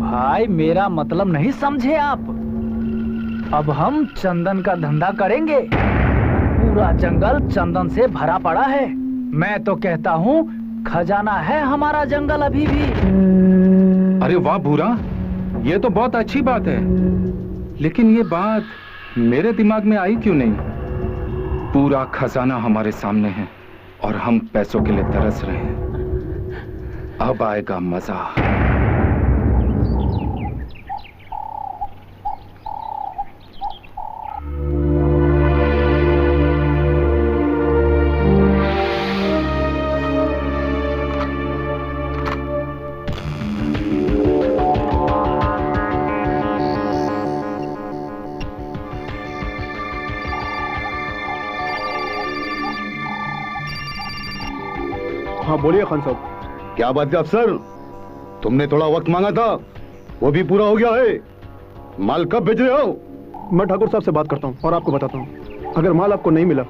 B: भाई मेरा मतलब नहीं समझे आप। अब हम चंदन का धंधा करेंगे। पूरा जंगल चंदन से भरा पड़ा है। मैं तो कहता हूँ खजाना है हमारा जंगल अभी भी।
F: अरे वाह भूरा, ये तो बहुत अच्छी बात है, लेकिन ये बात मेरे दिमाग में आई क्यों नहीं? पूरा खजाना हमारे सामने है और हम पैसों के लिए तरस रहे हैं। अब आएगा मजा।
H: हाँ बोलिए खान साहब।
D: क्या बात है अफसर, तुमने थोड़ा वक्त मांगा था, वो भी पूरा हो गया है। माल कब भेज रहे हो?
H: मैं ठाकुर साहब से बात करता हूँ और आपको बताता हूँ। अगर माल आपको नहीं मिला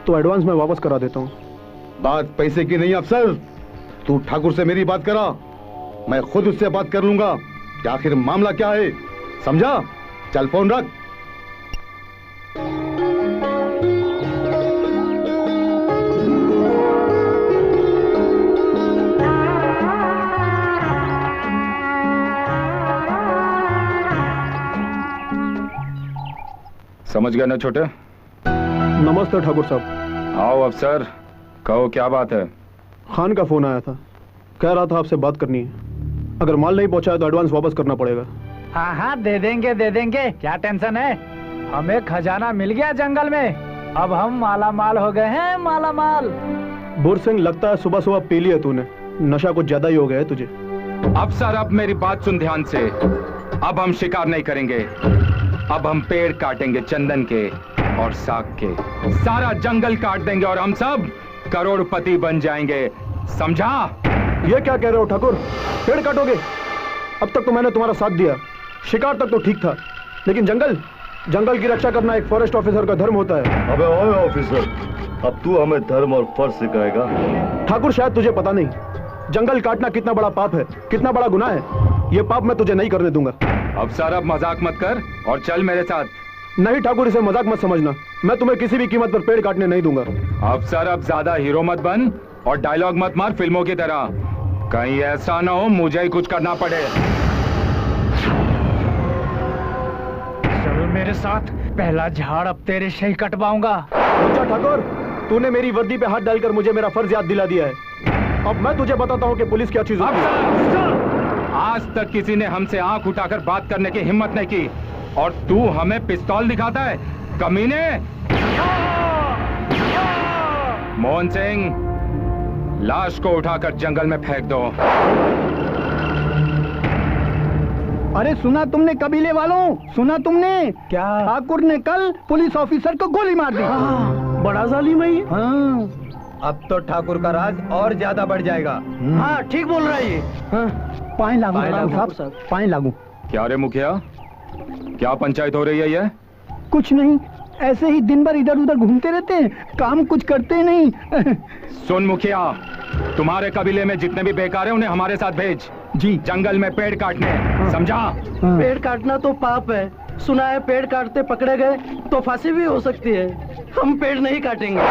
H: तो एडवांस में वापस करा देता हूँ।
D: बात पैसे की नहीं अफसर, तू ठाकुर से मेरी बात करा, मैं खुद उससे बात कर लूंगा कि आखिर मामला क्या है, समझा? चल फोन रख।
F: समझ गए ना छोटे?
H: नमस्ते ठाकुर साहब।
F: आओ अफसर, कहो क्या बात है?
H: खान का फोन आया था, कह रहा था आपसे बात करनी है। अगर माल नहीं पहुंचा तो एडवांस वापस करना पड़ेगा।
B: हाँ हाँ दे देंगे, क्या टेंशन है। हमें खजाना मिल गया जंगल में, अब हम माला माल हो गए हैं, माला माल।
H: बुर सिंह, लगता है सुबह सुबह पी लिया तूने, नशा कुछ ज्यादा ही हो गया है तुझे।
F: अफसर अब मेरी बात सुन ध्यान से। अब हम शिकार नहीं करेंगे, अब हम पेड़ काटेंगे चंदन के और साग के। सारा जंगल काट देंगे और हम सब करोड़पति बन जाएंगे, समझा?
H: ये क्या कह रहे हो ठाकुर? पेड़ काटोगे? अब तक तो मैंने तुम्हारा साथ दिया, शिकार तक तो ठीक था, लेकिन जंगल की रक्षा करना एक फॉरेस्ट ऑफिसर का धर्म होता है।
E: अबे ओए ऑफिसर, अब तू हमें धर्म और फर्ज सिखाएगा?
H: ठाकुर शायद तुझे पता नहीं, जंगल काटना कितना बड़ा पाप है, कितना बड़ा गुनाह है। ये पाप मैं तुझे नहीं करने दूंगा।
F: अफसर अब मजाक मत कर और चल मेरे साथ।
H: नहीं ठाकुर, इसे मजाक मत समझना, मैं तुम्हें किसी भी कीमत पर पेड़ काटने नहीं दूंगा।
F: अफसर अब ज्यादा हीरो मत बन और डायलॉग मत मार फिल्मों की तरह, कहीं ऐसा ना हो मुझे ही कुछ करना पड़े।
B: चल मेरे साथ, पहला झाड़ अब तेरे से ही कटवाऊंगा।
H: अच्छा ठाकुर, तूने मेरी वर्दी पे हाथ डालकर मुझे मेरा फर्ज याद दिला दिया है। अब मैं तुझे बताता हूँ कि पुलिस क्या चीज होती है।
F: आज तक किसी ने हमसे आंख उठाकर बात करने की हिम्मत नहीं की, और तू हमें पिस्तौल दिखाता है, कमीने! मोहन सिंह, लाश को उठाकर जंगल में फेंक दो।
C: अरे सुना तुमने कबीले वालों, सुना तुमने?
B: क्या?
C: ठाकुर ने कल पुलिस ऑफिसर को गोली मार दी।
I: बड़ा जालिम है ये।
C: हाँ।
L: अब तो ठाकुर का राज और ज्यादा बढ़ जाएगा।
I: हाँ ठीक बोल रहा है ये।
C: पानी लागू साहब, पानी लागू।
F: क्या रे मुखिया, क्या पंचायत हो रही है ये?
C: कुछ नहीं, ऐसे ही दिन भर इधर उधर घूमते रहते हैं, काम कुछ करते नहीं।
F: सुन मुखिया, तुम्हारे कबीले में जितने भी बेकार हैं उन्हें हमारे साथ भेज।
C: जी।
F: जंगल में पेड़ काटने, समझा?
I: पेड़ काटना तो पाप है। सुना है पेड़ काटते पकड़े गए तो फांसी भी हो सकती है। हम पेड़ नहीं काटेंगे।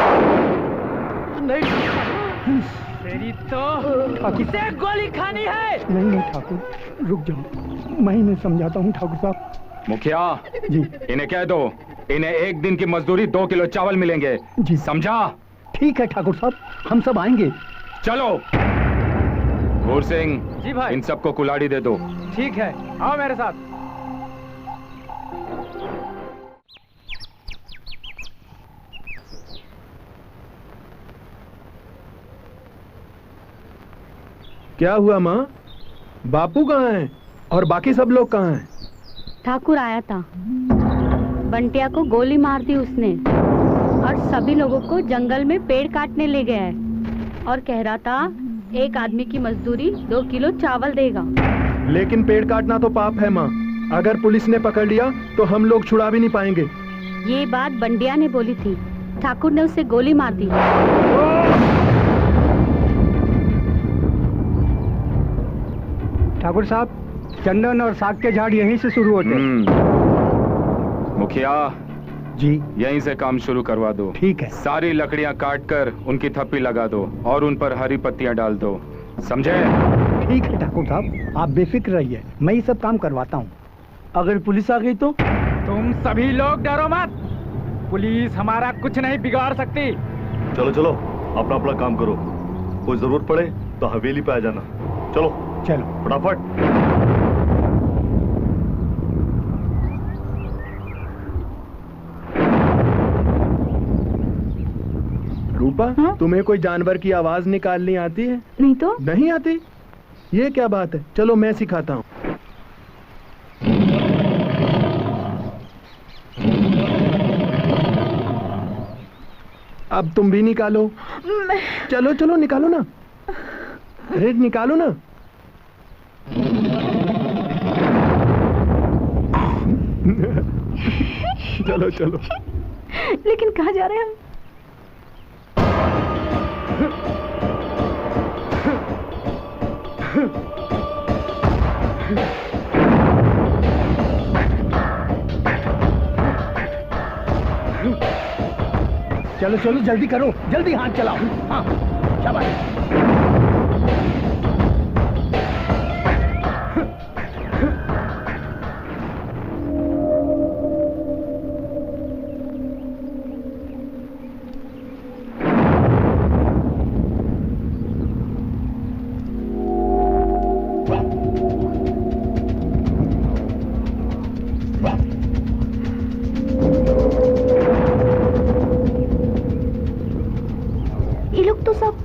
B: तेरी तो किसे गोली खानी है?
C: नहीं ठाकुर, रुक जाओ, मैं इन्हें समझाता हूँ ठाकुर साहब।
F: मुखिया
C: जी,
F: इन्हें कह दो, इन्हें 1 दिन की मजदूरी 2 किलो चावल मिलेंगे।
C: जी
F: समझा?
C: ठीक है ठाकुर साहब, हम सब आएंगे।
F: चलो। घूर सिंह,
B: जी भाई।
F: इन सबको कुल्हाड़ी दे दो।
B: ठीक है, आओ मेरे साथ।
M: क्या हुआ माँ? बापू कहाँ हैं? और बाकी सब लोग कहाँ हैं?
J: ठाकुर आया था, बंटिया को गोली मार दी उसने और सभी लोगों को जंगल में पेड़ काटने ले गया है और कह रहा था 1 आदमी की मजदूरी 2 किलो चावल देगा।
M: लेकिन पेड़ काटना तो पाप है माँ। अगर पुलिस ने पकड़ लिया तो हम लोग छुड़ा भी नहीं पाएंगे।
J: ये बात बंटिया ने बोली थी, ठाकुर ने उसे गोली मार दी।
C: ठाकुर साहब, चंदन और साग के झाड़ यहीं से शुरू होते हैं।
F: मुखिया
C: जी,
F: यहीं से काम शुरू करवा दो।
C: ठीक है।
F: सारी लकड़ियां काट कर उनकी थप्पी लगा दो और उन पर हरी पत्तियां डाल दो, समझे?
C: ठीक है ठाकुर साहब, आप बेफिक्र रहिए, मैं ये सब काम करवाता हूँ।
I: अगर पुलिस आ गई तो?
B: तुम सभी लोग डरो मत, पुलिस हमारा कुछ नहीं बिगाड़ सकती।
E: चलो चलो, अपना अपना काम करो। कोई जरूरत पड़े तो हवेली पे आ जाना। चलो
C: चलो
E: फटाफट।
M: रूपा, तुम्हें कोई जानवर की आवाज निकालनी आती है?
K: नहीं तो?
M: नहीं आती? ये क्या बात है? चलो मैं सिखाता हूँ। अब तुम भी निकालो। चलो चलो निकालो ना, रेड निकालो ना। चलो चलो।
K: लेकिन कहाँ जा रहे हैं हम?
C: चलो चलो जल्दी करो, जल्दी हाथ चलाओ। हाँ शाबाश।
K: ये लोग तो सब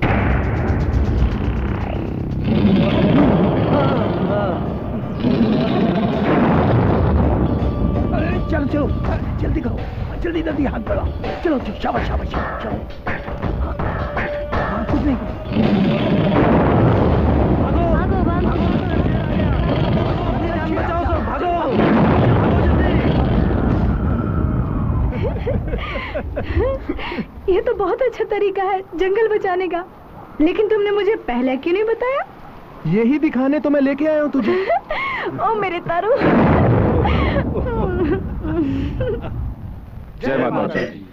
C: चलो चलो जल्दी करो, जल्दी जल्दी हाथ बढ़ाओ। चलो चलो, शाबाश शाबाश चलो। हाँ, कुछ नहीं
K: ये तो बहुत अच्छा तरीका है जंगल बचाने का, लेकिन तुमने मुझे पहले क्यों नहीं बताया?
M: यही दिखाने तो मैं लेके आया हूँ तुझे।
K: ओ मेरे तारू।
F: जय माता दी।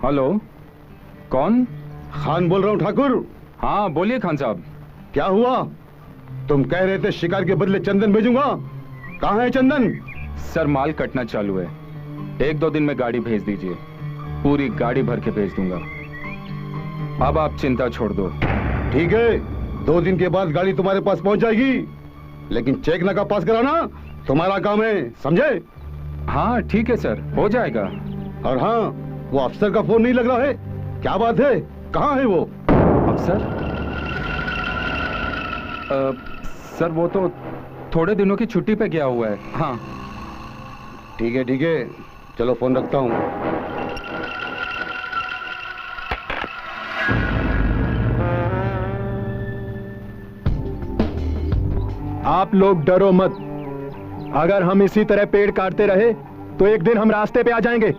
F: हेलो, कौन?
D: खान बोल रहा हूँ ठाकुर।
F: हाँ बोलिए खान साहब।
D: क्या हुआ? तुम कह रहे थे शिकार के बदले चंदन भेजूंगा, कहाँ है चंदन?
F: सर माल कटना चालू है, 1-2 दिन में गाड़ी भेज दीजिए, पूरी गाड़ी भर के भेज दूंगा। अब आप चिंता छोड़ दो।
D: ठीक है, 2 दिन के बाद गाड़ी तुम्हारे पास पहुंच जाएगी, लेकिन चेक नाका पास कराना तुम्हारा काम है, समझे?
F: हाँ ठीक है सर, हो जाएगा।
D: और हाँ, वो अफसर का फोन नहीं लग रहा है, क्या बात है? कहाँ है वो
F: अफसर? सर वो तो थोड़े दिनों की छुट्टी पे गया हुआ है। हाँ
D: ठीक है, चलो फोन रखता हूँ।
M: आप लोग डरो मत। अगर हम इसी तरह पेड़ काटते रहे तो एक दिन हम रास्ते पे आ जाएंगे।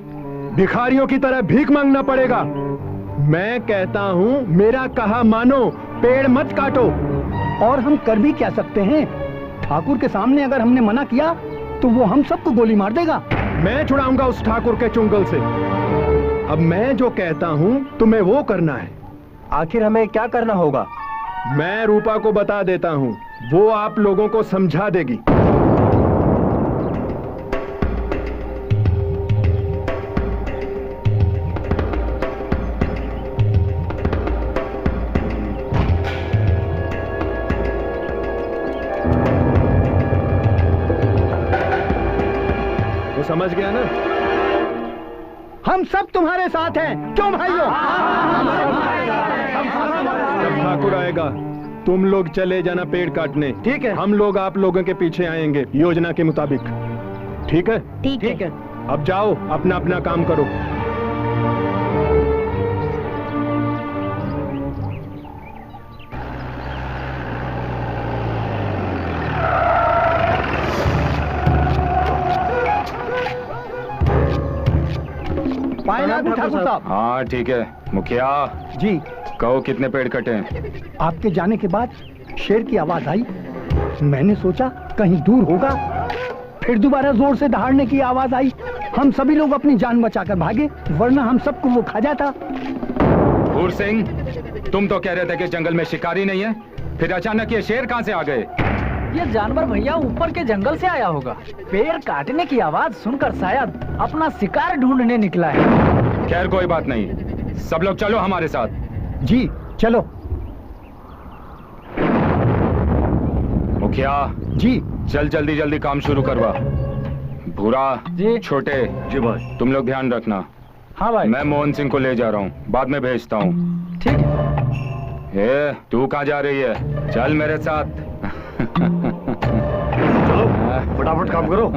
M: भिखारियों की तरह भीख मांगना पड़ेगा। मैं कहता हूं, मेरा कहा मानो, पेड़ मत काटो।
C: और हम कर भी क्या सकते हैं? ठाकुर के सामने अगर हमने मना किया तो वो हम सबको गोली मार देगा।
M: मैं छुड़ाऊंगा उस ठाकुर के चुंगल से। अब मैं जो कहता हूं तुम्हें वो करना है।
L: आखिर हमें क्या करना होगा?
M: मैं रूपा को बता देता हूं, वो आप लोगों को समझा देगी। समझ गया ना?
C: हम सब तुम्हारे साथ हैं, क्यों भाइयों?
M: जब ठाकुर आएगा तुम लोग चले जाना पेड़ काटने।
I: ठीक है।
M: हम लोग आप लोगों के पीछे आएंगे योजना के मुताबिक। ठीक है?
G: ठीक है।
M: अब जाओ, अपना अपना काम करो।
C: ठाकुर साहब।
F: हाँ ठीक है। मुखिया
C: जी,
F: कहो कितने पेड़ कटे हैं?
C: आपके जाने के बाद शेर की आवाज आई। मैंने सोचा कहीं दूर होगा, फिर दोबारा जोर से दहाड़ने की आवाज आई। हम सभी लोग अपनी जान बचाकर भागे, वरना हम सबको वो खा जाता।
F: भूर सिंह, तुम तो कह रहे थे कि जंगल में शिकारी नहीं है, फिर अचानक ये शेर कहाँ से आ गए?
B: ये जानवर भैया ऊपर के जंगल से आया होगा। पेड़ काटने की आवाज सुनकर शायद अपना शिकार ढूंढने निकला है।
F: खैर कोई बात नहीं, सब लोग चलो हमारे साथ।
C: जी चलो।
F: मुखिया
C: जी,
F: चल जल्दी जल्दी काम शुरू करवा। भूरा
B: जी,
F: छोटे
E: जी भाई।
F: तुम लोग ध्यान रखना।
B: हाँ भाई।
F: मैं मोहन सिंह को ले जा रहा हूँ, बाद में भेजता हूँ।
B: ठीक है।
F: तू कहाँ जा रही है? चल मेरे साथ।
E: चलो फटाफट काम करो।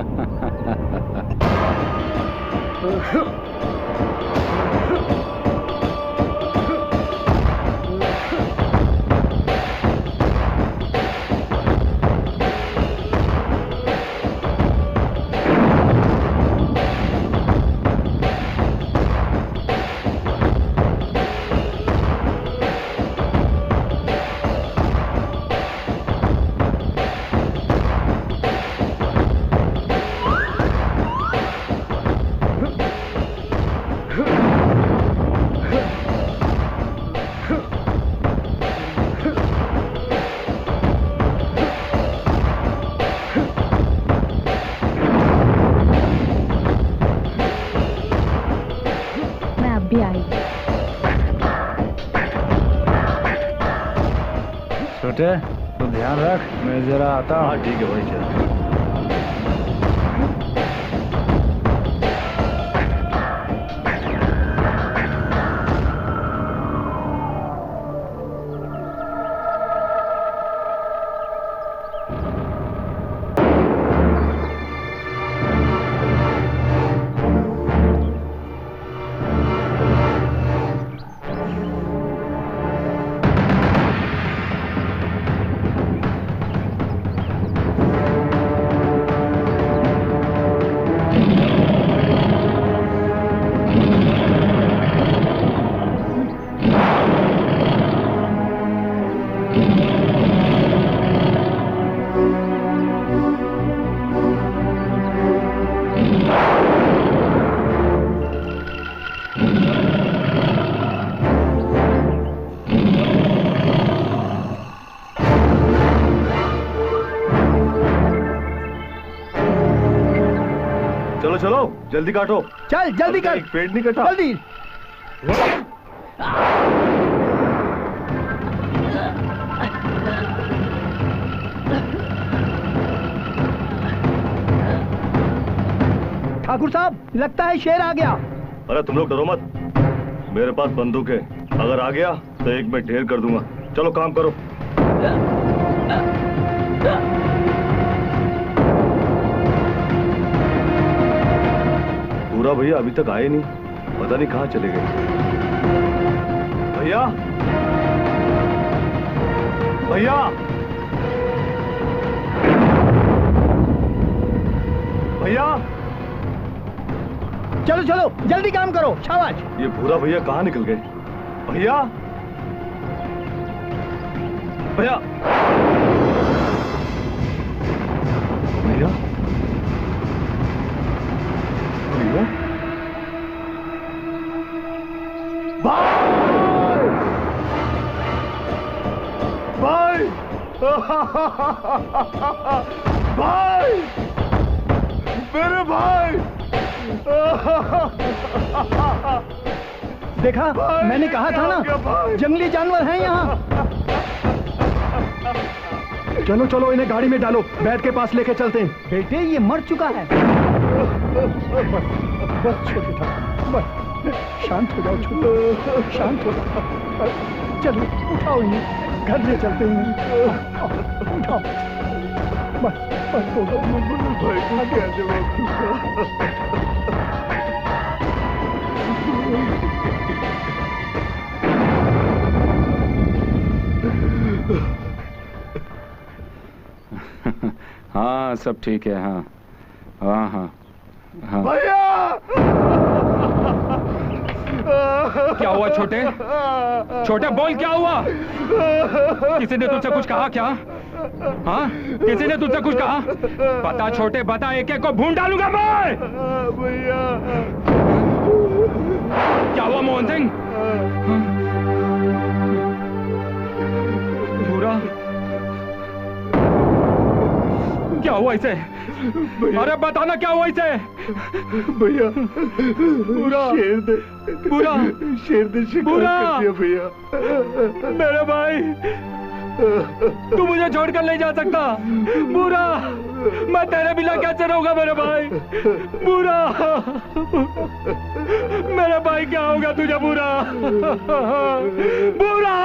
B: छोटे तो ध्यान रख, मैं जरा आता हूँ।
E: हाँ ठीक है भाई, चल। चलो चलो जल्दी काटो।
C: चल जल्दी कर।
E: एक पेड़ नहीं कटा।
C: जल्दी। ठाकुर साहब, लगता है शेर आ गया।
E: अरे तुम लोग डरो मत, मेरे पास बंदूक है। अगर आ गया तो एक में ढेर कर दूंगा। चलो काम करो। पूरा भैया अभी तक आए नहीं, पता नहीं कहाँ चले गए। भैया भैया
C: चलो जल्दी काम करो। शाबाश।
E: ये भूरा भैया कहाँ निकल गए? भैया भैया भैया भैया भाई भाई मेरे भाई
C: देखा मैंने कहा था ना जंगली जानवर हैं यहाँ।
M: चलो चलो इन्हें गाड़ी में डालो, बैठ के पास लेके चलते हैं।
C: बेटे ये मर चुका है। बस बस छोटे ठाकुर बस शांत हो जाओ, छोटे शांत हो जाओ। चलो उठाओ इन्हें घर ले चलते हैं। उठाओ बस बस हो
F: हाँ सब ठीक है। हाँ हाँ हाँ हाँ।
E: भैया
F: क्या हुआ छोटे? छोटे बोल क्या हुआ? किसी ने तुझसे कुछ कहा क्या? हाँ किसी ने तुझसे कुछ कहा? बता छोटे बता, एक एक को भून डालूंगा मैं।
E: भैया
F: क्या हुआ मोहन सिंह? बुरा क्या हुआ इसे? अरे बताना क्या हुआ इसे?
E: भैया
F: बुरा बुरा
E: शेर ने शिकार कर दिया भैया।
F: मेरे भाई तू मुझे छोड़कर नहीं जा सकता। बुरा मैं तेरे बिना कैसे रहूंगा मेरे भाई? बुरा मेरे भाई क्या होगा तुझे? बुरा बुरा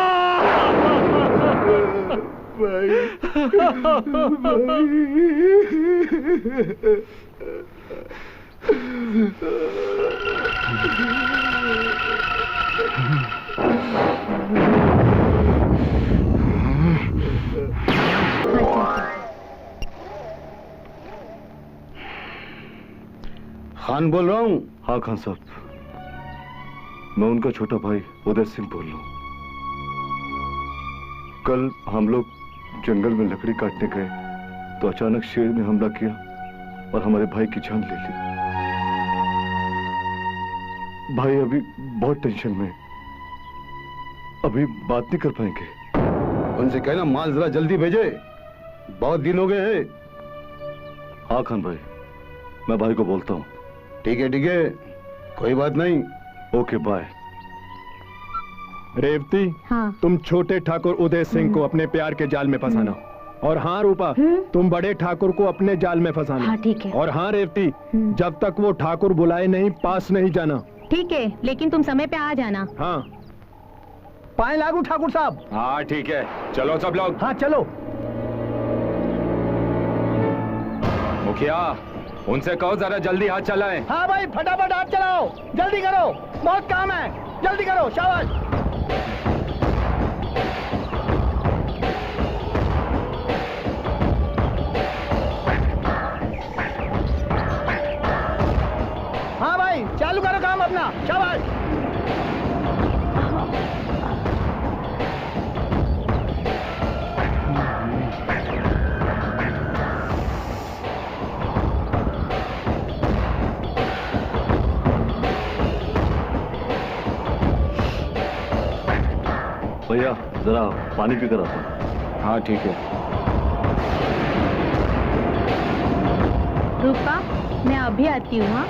D: खान बोल रहा हूँ।
E: हाँ खान साहब, मैं उनका छोटा भाई उदय सिंह बोल रहा हूँ। कल हम लोग जंगल में लकड़ी काटने गए तो अचानक शेर ने हमला किया और हमारे भाई की जान ले ली। भाई अभी बहुत टेंशन में, अभी बात नहीं कर पाएंगे।
D: उनसे कहना माल जरा जल्दी भेजे, बहुत दिन हो गए हैं।
E: हाँ खान भाई, मैं भाई को बोलता हूँ।
D: ठीक है कोई बात नहीं।
E: Okay bye.
M: रेवती
J: हाँ।
M: तुम छोटे ठाकुर उदय सिंह को अपने प्यार के जाल में फंसाना। और हाँ रूपा तुम बड़े ठाकुर को अपने जाल में फंसाना।
J: हाँ ठीक है।
M: और हाँ रेवती जब तक वो ठाकुर बुलाए नहीं पास नहीं जाना।
G: ठीक है, लेकिन तुम समय पे आ जाना।
M: हाँ
C: पाए लागू ठाकुर साहब।
F: हाँ ठीक है, चलो सब लोग।
C: हाँ चलो।
F: मुखिया उनसे कहो जरा जल्दी हाथ चलाएं।
C: हाँ भाई फटाफट हाथ चलाओ, जल्दी करो, बहुत काम है, जल्दी करो। शाबाश। हाँ भाई चालू करो काम अपना। शाबाश।
E: भैया जरा पानी पी कर आता हूँ।
F: हाँ ठीक है।
G: रूपा मैं अभी आती हूँ। हाँ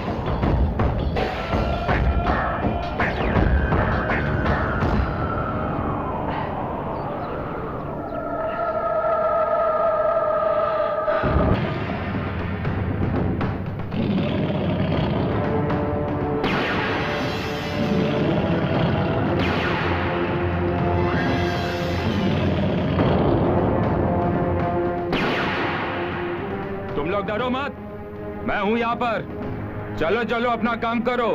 F: डरो मत, मैं हूं यहाँ पर। चलो चलो अपना काम करो।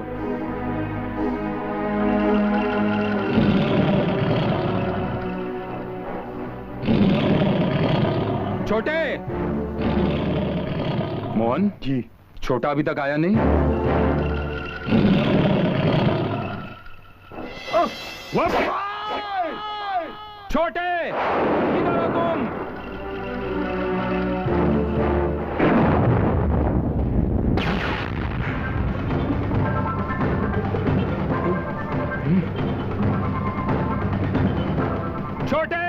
F: छोटे। मोहन
M: जी।
F: छोटा अभी तक आया नहीं? छोटे, किधर हो तुम? छोटे!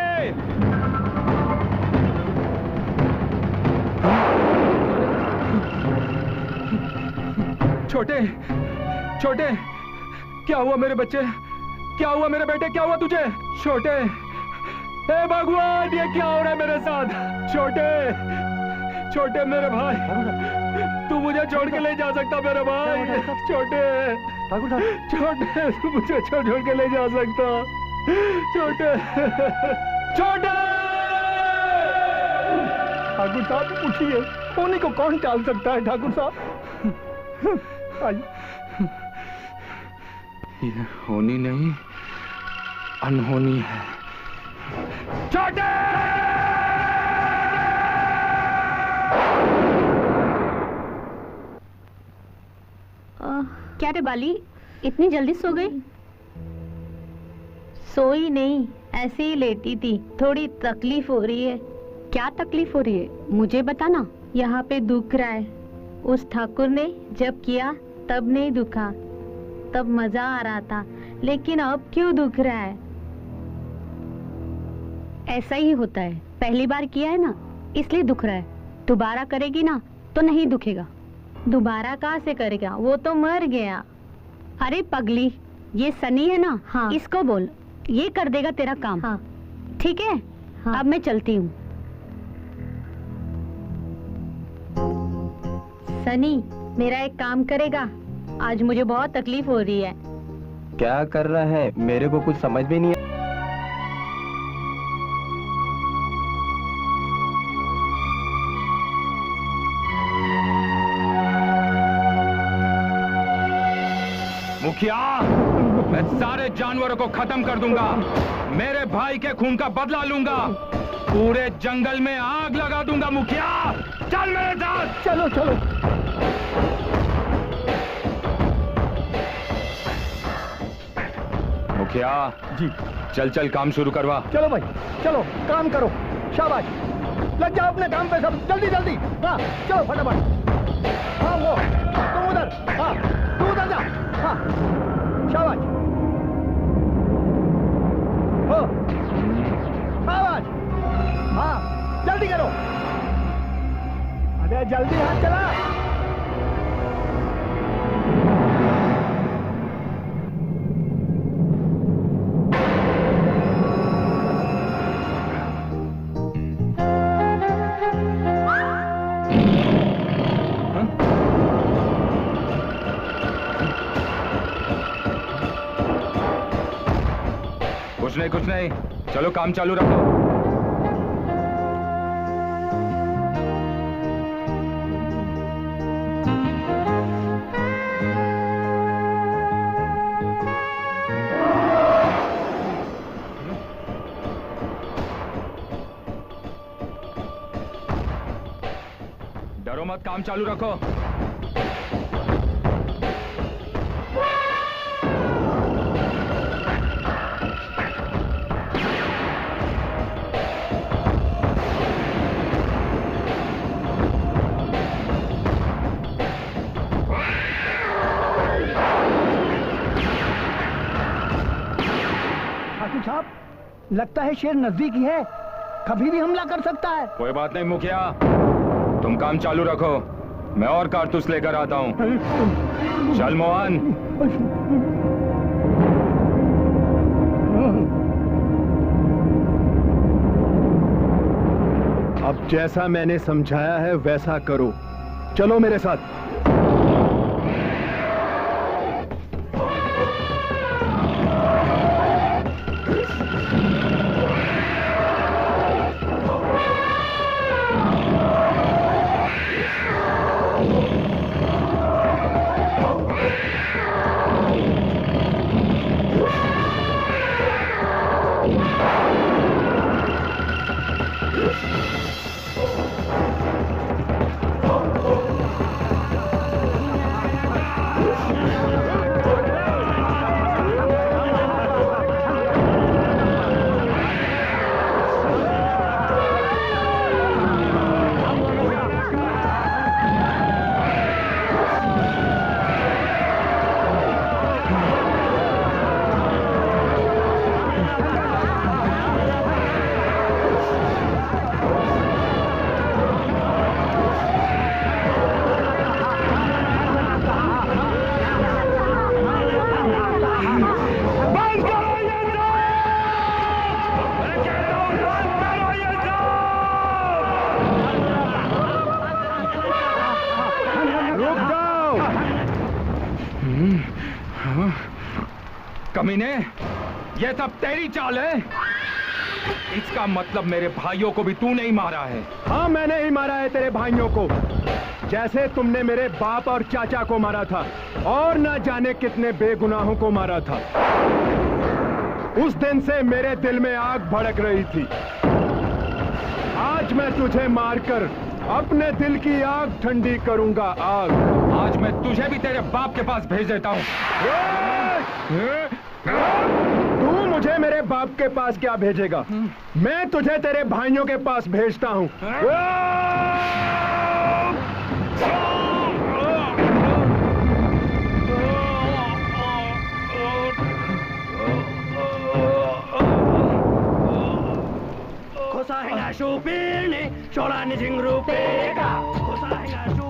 F: छोटे, छोटे, क्या हुआ मेरे बच्चे? क्या हुआ मेरे बेटे? क्या हुआ तुझे? छोटे, हे भगवान, ये क्या हो रहा है मेरे साथ? छोटे, छोटे मेरे भाई, तू मुझे छोड़ के ले जा सकता मेरे भाई? छोटे, छोटे, तू मुझे छोड़ के ले जा सकता? छोटे, छोटे!
C: ठाकुर साहब पूछिए, होनी को कौन टाल सकता है ठाकुर साहब?
F: ये होनी नहीं, अनहोनी है। छोटे!
J: क्या रे बाली, इतनी जल्दी सो गई?
G: सोई नहीं, ऐसे ही लेटी थी। थोड़ी तकलीफ हो रही है।
J: क्या तकलीफ हो रही है, मुझे बताना।
G: यहाँ पे दुख रहा है। उस ठाकुर ने जब किया तब नहीं दुखा, तब मजा आ रहा था, लेकिन अब क्यों दुख रहा है?
J: ऐसा ही होता है, पहली बार किया है ना, इसलिए दुख रहा है। दोबारा करेगी ना तो नहीं दुखेगा।
G: दोबारा कहाँ से करेगा, वो तो मर गया।
J: अरे पगली, ये सनी है ना,
G: हाँ।
J: इसको बोल, ये कर देगा तेरा काम।
G: हाँ।
J: ठीक है,
G: हाँ।
J: अब मैं चलती हूँ।
G: सनी, मेरा एक काम करेगा? आज मुझे बहुत तकलीफ हो रही है।
L: क्या कर रहा है, मेरे को कुछ समझ भी नहीं है।
F: मुखिया, मैं सारे जानवरों को खत्म कर दूंगा। मेरे भाई के खून का बदला लूंगा। पूरे जंगल में आग लगा दूंगा। मुखिया, चल मेरे साथ।
C: चलो चलो।
F: मुखिया
C: जी,
F: चल चल काम शुरू करवा।
C: चलो भाई, चलो काम करो। शाबाश, लग जाओ अपने काम पे सब, जल्दी जल्दी। हाँ चलो फटाफट। हाँ वो तुम उधर, हाँ तू उधर जा। हाँ शाबाश, हो शाबाश। हाँ जल्दी करो, अरे जल्दी हाथ चला।
F: कुछ नहीं, चलो काम चालू रखो। डरो मत, काम चालू रखो।
C: लगता है शेर नजदीक ही है, कभी भी हमला कर सकता है।
F: कोई बात नहीं मुखिया, तुम काम चालू रखो, मैं और कारतूस लेकर आता हूँ। चल मोहन।
M: अब जैसा मैंने समझाया है वैसा करो। चलो मेरे साथ।
F: कमीने, ये सब तेरी चाल है? इसका मतलब मेरे भाइयों को भी तू नहीं मारा है?
M: हाँ, मैंने ही मारा है तेरे भाइयों को, जैसे तुमने मेरे बाप और चाचा को मारा था और ना जाने कितने बेगुनाहों को मारा था। उस दिन से मेरे दिल में आग भड़क रही थी। आज मैं तुझे मारकर अपने दिल की आग ठंडी करूंगा। आग।
F: आज मैं तुझे भी तेरे बाप के पास भेज देता हूँ।
M: तू मुझे मेरे बाप के पास क्या भेजेगा? मैं तुझे तेरे भाइयों के पास भेजता हूँ।
I: Kosa henga shupirni, shola ni jingru peka. Kosa henga